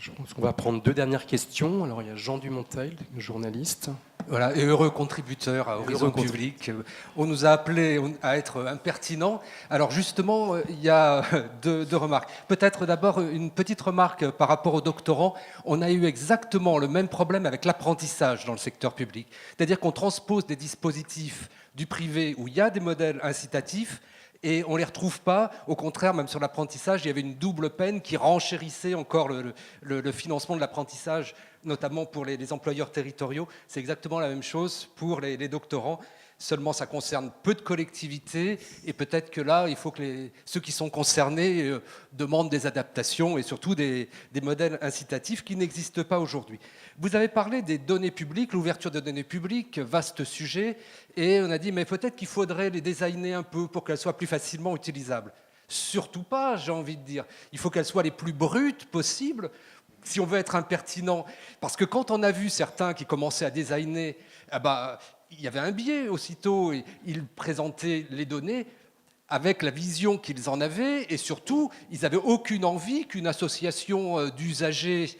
Je pense qu'on va prendre 2 dernières questions. Alors il y a Jean Dumonteil, journaliste. Voilà, et heureux contributeur à Horizon Public. On nous a appelés à être impertinents. Alors justement, il y a deux remarques. Peut-être d'abord une petite remarque par rapport aux doctorants. On a eu exactement le même problème avec l'apprentissage dans le secteur public. C'est-à-dire qu'on transpose des dispositifs du privé où il y a des modèles incitatifs et on ne les retrouve pas. Au contraire, même sur l'apprentissage, il y avait une double peine qui renchérissait encore le financement de l'apprentissage, notamment pour les employeurs territoriaux. C'est exactement la même chose pour les doctorants. Seulement, ça concerne peu de collectivités et peut-être que là, il faut que ceux qui sont concernés demandent des adaptations et surtout des modèles incitatifs qui n'existent pas aujourd'hui. Vous avez parlé des données publiques, l'ouverture de données publiques, vaste sujet, et on a dit mais peut-être qu'il faudrait les designer un peu pour qu'elles soient plus facilement utilisables. Surtout pas, j'ai envie de dire. Il faut qu'elles soient les plus brutes possibles si on veut être impertinent. Parce que quand on a vu certains qui commençaient à designer, il y avait un biais aussitôt. Ils présentaient les données avec la vision qu'ils en avaient et surtout, ils n'avaient aucune envie qu'une association d'usagers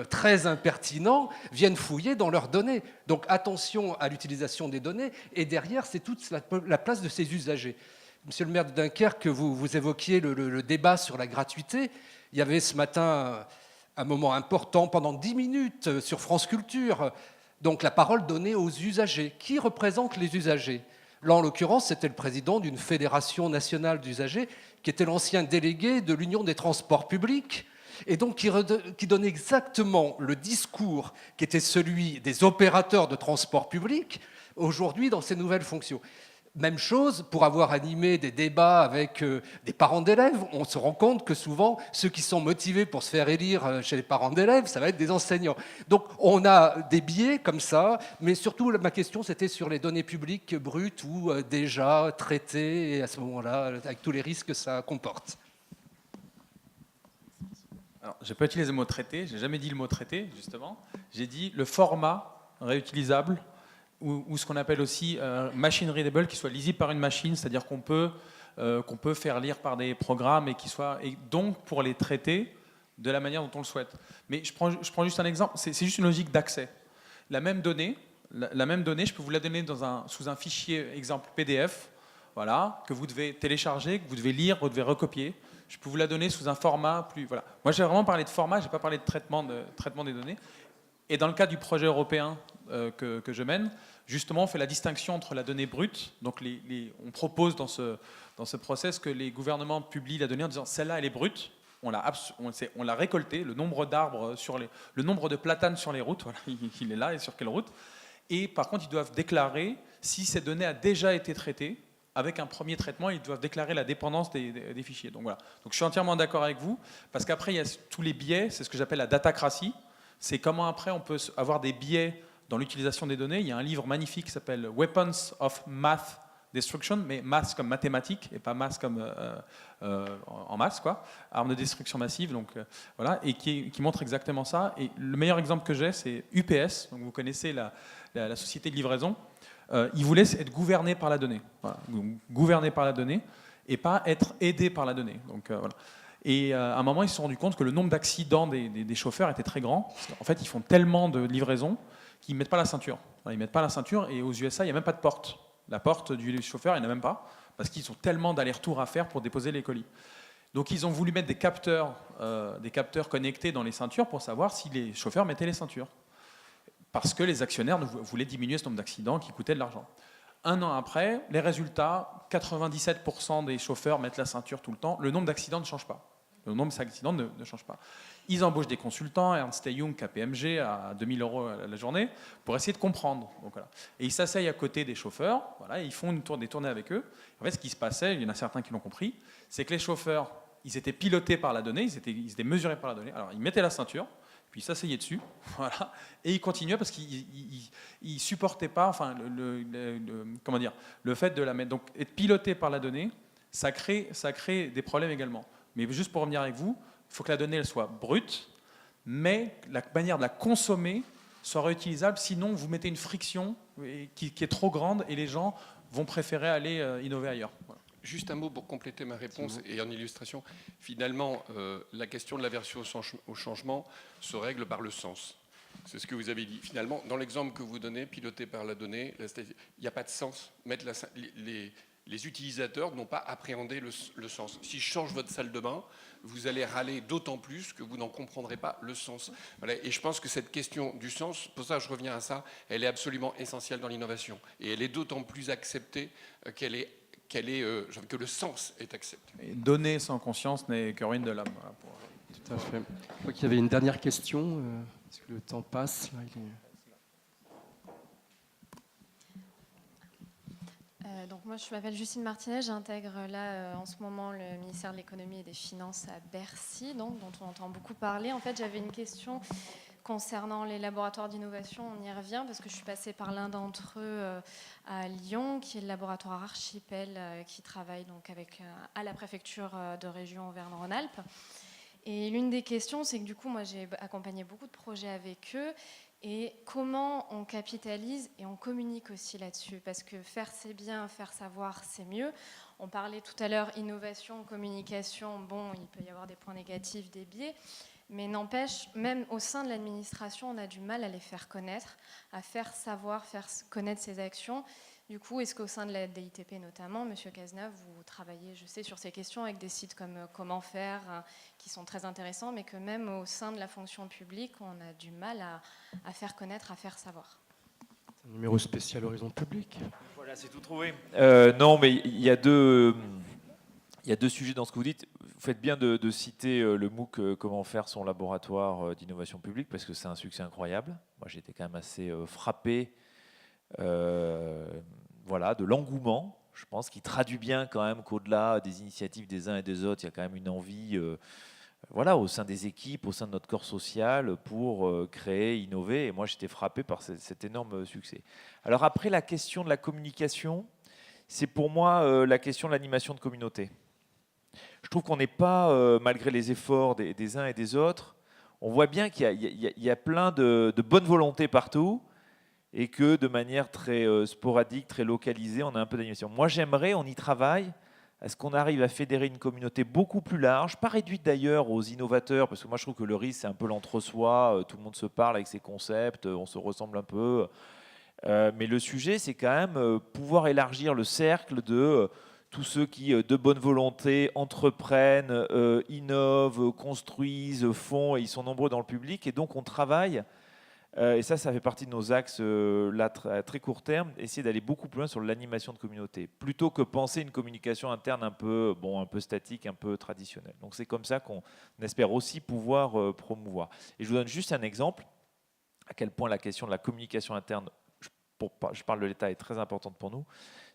très impertinents viennent fouiller dans leurs données. Donc attention à l'utilisation des données et derrière, c'est toute la place de ces usagers. Monsieur le maire de Dunkerque, vous évoquiez le débat sur la gratuité. Il y avait ce matin un moment important pendant 10 minutes sur France Culture. Donc la parole donnée aux usagers. Qui représente les usagers? Là, en l'occurrence, c'était le président d'une fédération nationale d'usagers qui était l'ancien délégué de l'Union des transports publics et donc qui donnait exactement le discours qui était celui des opérateurs de transport public aujourd'hui dans ses nouvelles fonctions. Même chose, pour avoir animé des débats avec des parents d'élèves, on se rend compte que souvent, ceux qui sont motivés pour se faire élire chez les parents d'élèves, ça va être des enseignants. Donc on a des biais comme ça, mais surtout ma question c'était sur les données publiques brutes ou déjà traitées, et à ce moment-là, avec tous les risques que ça comporte. Alors, je n'ai pas utilisé le mot traité, je n'ai jamais dit le mot traité, justement. J'ai dit le format réutilisable, ou ce qu'on appelle aussi machine readable, qui soit lisible par une machine, c'est-à-dire qu'on peut faire lire par des programmes et donc pour les traiter de la manière dont on le souhaite. Mais je prends juste un exemple, c'est juste une logique d'accès. La même donnée, je peux vous la donner sous un fichier exemple PDF, voilà, que vous devez télécharger, que vous devez lire, que vous devez recopier. Je peux vous la donner sous un format plus... Voilà. Moi, j'ai vraiment parlé de format, je n'ai pas parlé de traitement des données. Et dans le cadre du projet européen que je mène, justement, on fait la distinction entre la donnée brute. Donc, on propose dans ce process que les gouvernements publient la donnée en disant celle-là, elle est brute. On l'a récoltée, le nombre d'arbres le nombre de platanes sur les routes, voilà, il est là et sur quelle route. Et par contre, ils doivent déclarer si ces données a déjà été traitées. Avec un premier traitement, ils doivent déclarer la dépendance des fichiers. Donc voilà. Donc je suis entièrement d'accord avec vous, parce qu'après, il y a tous les biais, c'est ce que j'appelle la datacratie. C'est comment après on peut avoir des biais dans l'utilisation des données. Il y a un livre magnifique qui s'appelle Weapons of Math Destruction, mais maths comme mathématiques et pas maths comme en maths, quoi. Armes de destruction massive, donc voilà, et qui montre exactement ça. Et le meilleur exemple que j'ai, c'est UPS. Donc vous connaissez la société de livraison. Ils voulaient être gouvernés par la donnée, voilà. Gouvernés par la donnée et pas être aidés par la donnée. Donc voilà. Et à un moment, ils se sont rendus compte que le nombre d'accidents des chauffeurs était très grand. En fait, ils font tellement de livraisons qu'ils ne mettent pas la ceinture. Ils ne mettent pas la ceinture et aux USA, il n'y a même pas de porte. La porte du chauffeur, il n'y en a même pas, parce qu'ils ont tellement d'allers-retours à faire pour déposer les colis. Donc ils ont voulu mettre des capteurs connectés dans les ceintures pour savoir si les chauffeurs mettaient les ceintures. Parce que les actionnaires voulaient diminuer ce nombre d'accidents qui coûtaient de l'argent. Un an après, les résultats, 97% des chauffeurs mettent la ceinture tout le temps, le nombre d'accidents ne change pas. Le nombre d'accidents ne change pas. Ils embauchent des consultants, Ernst & Young, KPMG, à 2 000 € la journée, pour essayer de comprendre. Donc, voilà. Et ils s'asseyent à côté des chauffeurs, voilà, et ils font des tournées avec eux. En fait, ce qui se passait, il y en a certains qui l'ont compris, c'est que les chauffeurs, ils étaient pilotés par la donnée, ils étaient mesurés par la donnée. Alors, ils mettaient la ceinture, puis ils s'asseyaient dessus, voilà, et ils continuaient parce qu'ils ne supportaient pas, enfin, comment dire, le fait de la mettre. Donc, être piloté par la donnée, ça crée des problèmes également. Mais juste pour revenir avec vous, il faut que la donnée elle soit brute, mais la manière de la consommer soit réutilisable. Sinon, vous mettez une friction qui est trop grande et les gens vont préférer aller innover ailleurs. Voilà. Juste un mot pour compléter ma réponse et en illustration. Finalement, la question de l'aversion au changement se règle par le sens. C'est ce que vous avez dit. Finalement, dans l'exemple que vous donnez, piloté par la donnée, il n'y a pas de sens. Les utilisateurs n'ont pas appréhendé le sens. Si je change votre salle de bain, vous allez râler d'autant plus que vous n'en comprendrez pas le sens. Voilà. Et je pense que cette question du sens, pour ça je reviens à ça, elle est absolument essentielle dans l'innovation. Et elle est d'autant plus acceptée que le sens est accepté. Et donner sans conscience n'est que ruine de l'âme. Voilà, Tout à fait. Je crois qu'il y avait une dernière question, parce que le temps passe. Là, Donc moi, je m'appelle Justine Martinet, j'intègre là en ce moment le ministère de l'économie et des finances à Bercy, donc, dont on entend beaucoup parler. En fait, j'avais une question concernant les laboratoires d'innovation, on y revient, parce que je suis passée par l'un d'entre eux à Lyon, qui est le laboratoire Archipel, qui travaille donc à la préfecture de région Auvergne-Rhône-Alpes. Et l'une des questions, c'est que du coup, moi, j'ai accompagné beaucoup de projets avec eux. Et comment on capitalise et on communique aussi là-dessus, parce que faire c'est bien, faire savoir c'est mieux. On parlait tout à l'heure innovation, communication, bon, il peut y avoir des points négatifs, des biais, mais n'empêche, même au sein de l'administration, on a du mal à les faire connaître, à faire savoir, faire connaître ses actions. Du coup, est-ce qu'au sein de la DITP notamment, Monsieur Cazeneuve, vous travaillez, je sais, sur ces questions avec des sites comme Comment faire, qui sont très intéressants, mais que même au sein de la fonction publique, on a du mal à faire connaître, à faire savoir. Un numéro spécial Horizon Public. Voilà, c'est tout trouvé. Non, mais il y a deux sujets dans ce que vous dites. Vous faites bien de citer le MOOC Comment faire son laboratoire d'innovation publique, parce que c'est un succès incroyable. Moi, j'étais quand même assez frappé de l'engouement, je pense, qui traduit bien quand même qu'au-delà des initiatives des uns et des autres, il y a quand même une envie au sein des équipes, au sein de notre corps social, pour créer, innover. Et moi, j'étais frappé par cet énorme succès. Alors après, la question de la communication, c'est pour moi la question de l'animation de communauté. Je trouve qu'on n'est pas, malgré les efforts des uns et des autres, on voit bien qu'il y a plein de bonne volonté partout, et que de manière très sporadique, très localisée, on a un peu d'animation. Moi, j'aimerais, on y travaille, à ce qu'on arrive à fédérer une communauté beaucoup plus large, pas réduite d'ailleurs aux innovateurs, parce que moi, je trouve que le risque, c'est un peu l'entre-soi, tout le monde se parle avec ses concepts, on se ressemble un peu. Mais le sujet, c'est quand même pouvoir élargir le cercle de tous ceux qui, de bonne volonté, entreprennent, innovent, construisent, font, et ils sont nombreux dans le public, et donc on travaille Et ça fait partie de nos axes là, à très court terme, essayer d'aller beaucoup plus loin sur l'animation de communauté, plutôt que penser une communication interne un peu statique, un peu traditionnelle. Donc c'est comme ça qu'on espère aussi pouvoir promouvoir. Et je vous donne juste un exemple, à quel point la question de la communication interne, je parle de l'État, est très importante pour nous,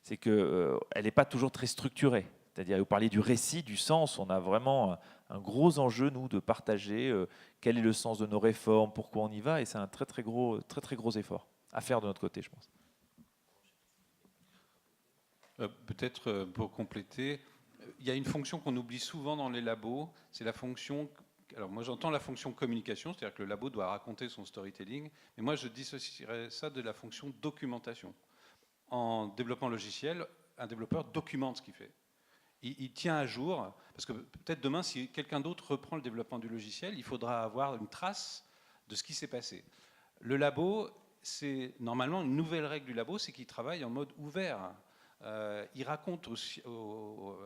c'est qu'elle n'est pas toujours très structurée. C'est-à-dire, vous parlez du récit, du sens, on a vraiment un gros enjeu, nous, de partager quel est le sens de nos réformes, pourquoi on y va, et c'est un très gros effort à faire de notre côté, je pense. Peut-être pour compléter, il y a une fonction qu'on oublie souvent dans les labos, c'est la fonction... Alors moi j'entends la fonction communication, c'est-à-dire que le labo doit raconter son storytelling, mais moi je dissocierais ça de la fonction documentation. En développement logiciel, un développeur documente ce qu'il fait. Il tient à jour, parce que peut-être demain, si quelqu'un d'autre reprend le développement du logiciel, il faudra avoir une trace de ce qui s'est passé. Le labo, c'est normalement une nouvelle règle du labo, c'est qu'il travaille en mode ouvert. Il raconte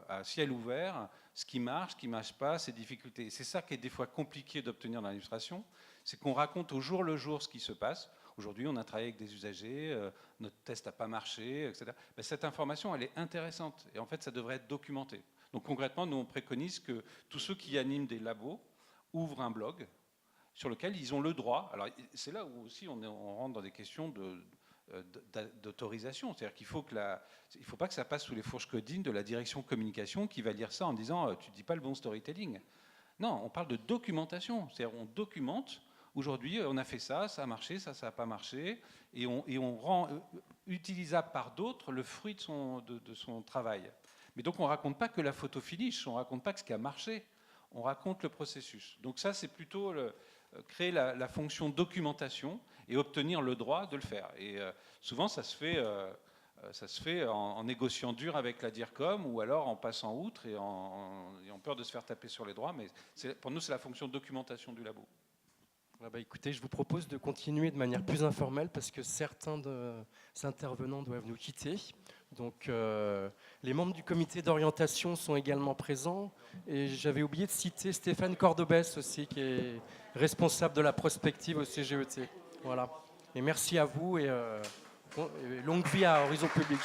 à ciel ouvert ce qui marche pas, ses difficultés. C'est ça qui est des fois compliqué d'obtenir dans l'illustration, c'est qu'on raconte au jour le jour ce qui se passe. Aujourd'hui, on a travaillé avec des usagers, notre test n'a pas marché, etc. Ben, cette information, elle est intéressante et en fait, ça devrait être documenté. Donc concrètement, nous, on préconise que tous ceux qui animent des labos ouvrent un blog sur lequel ils ont le droit. Alors, c'est là où aussi on rentre dans des questions d'autorisation. C'est-à-dire qu'il faut il faut pas que ça passe sous les fourches codines de la direction communication qui va lire ça en disant tu dis pas le bon storytelling. Non, on parle de documentation. C'est-à-dire on documente. Aujourd'hui, on a fait ça, ça a marché, ça n'a pas marché, et on rend utilisable par d'autres le fruit de son travail. Mais donc on ne raconte pas que la photo finish, on ne raconte pas que ce qui a marché, on raconte le processus. Donc ça, c'est plutôt créer la fonction documentation et obtenir le droit de le faire. Et souvent, ça se fait en négociant dur avec la DIRCOM ou alors en passant outre et en ayant peur de se faire taper sur les droits. Mais pour nous, c'est la fonction documentation du labo. Écoutez, je vous propose de continuer de manière plus informelle parce que certains des intervenants doivent nous quitter. Donc, les membres du comité d'orientation sont également présents. Et j'avais oublié de citer Stéphane Cordobès aussi, qui est responsable de la prospective au CGET. Voilà. Et merci à vous et longue vie à Horizon Public.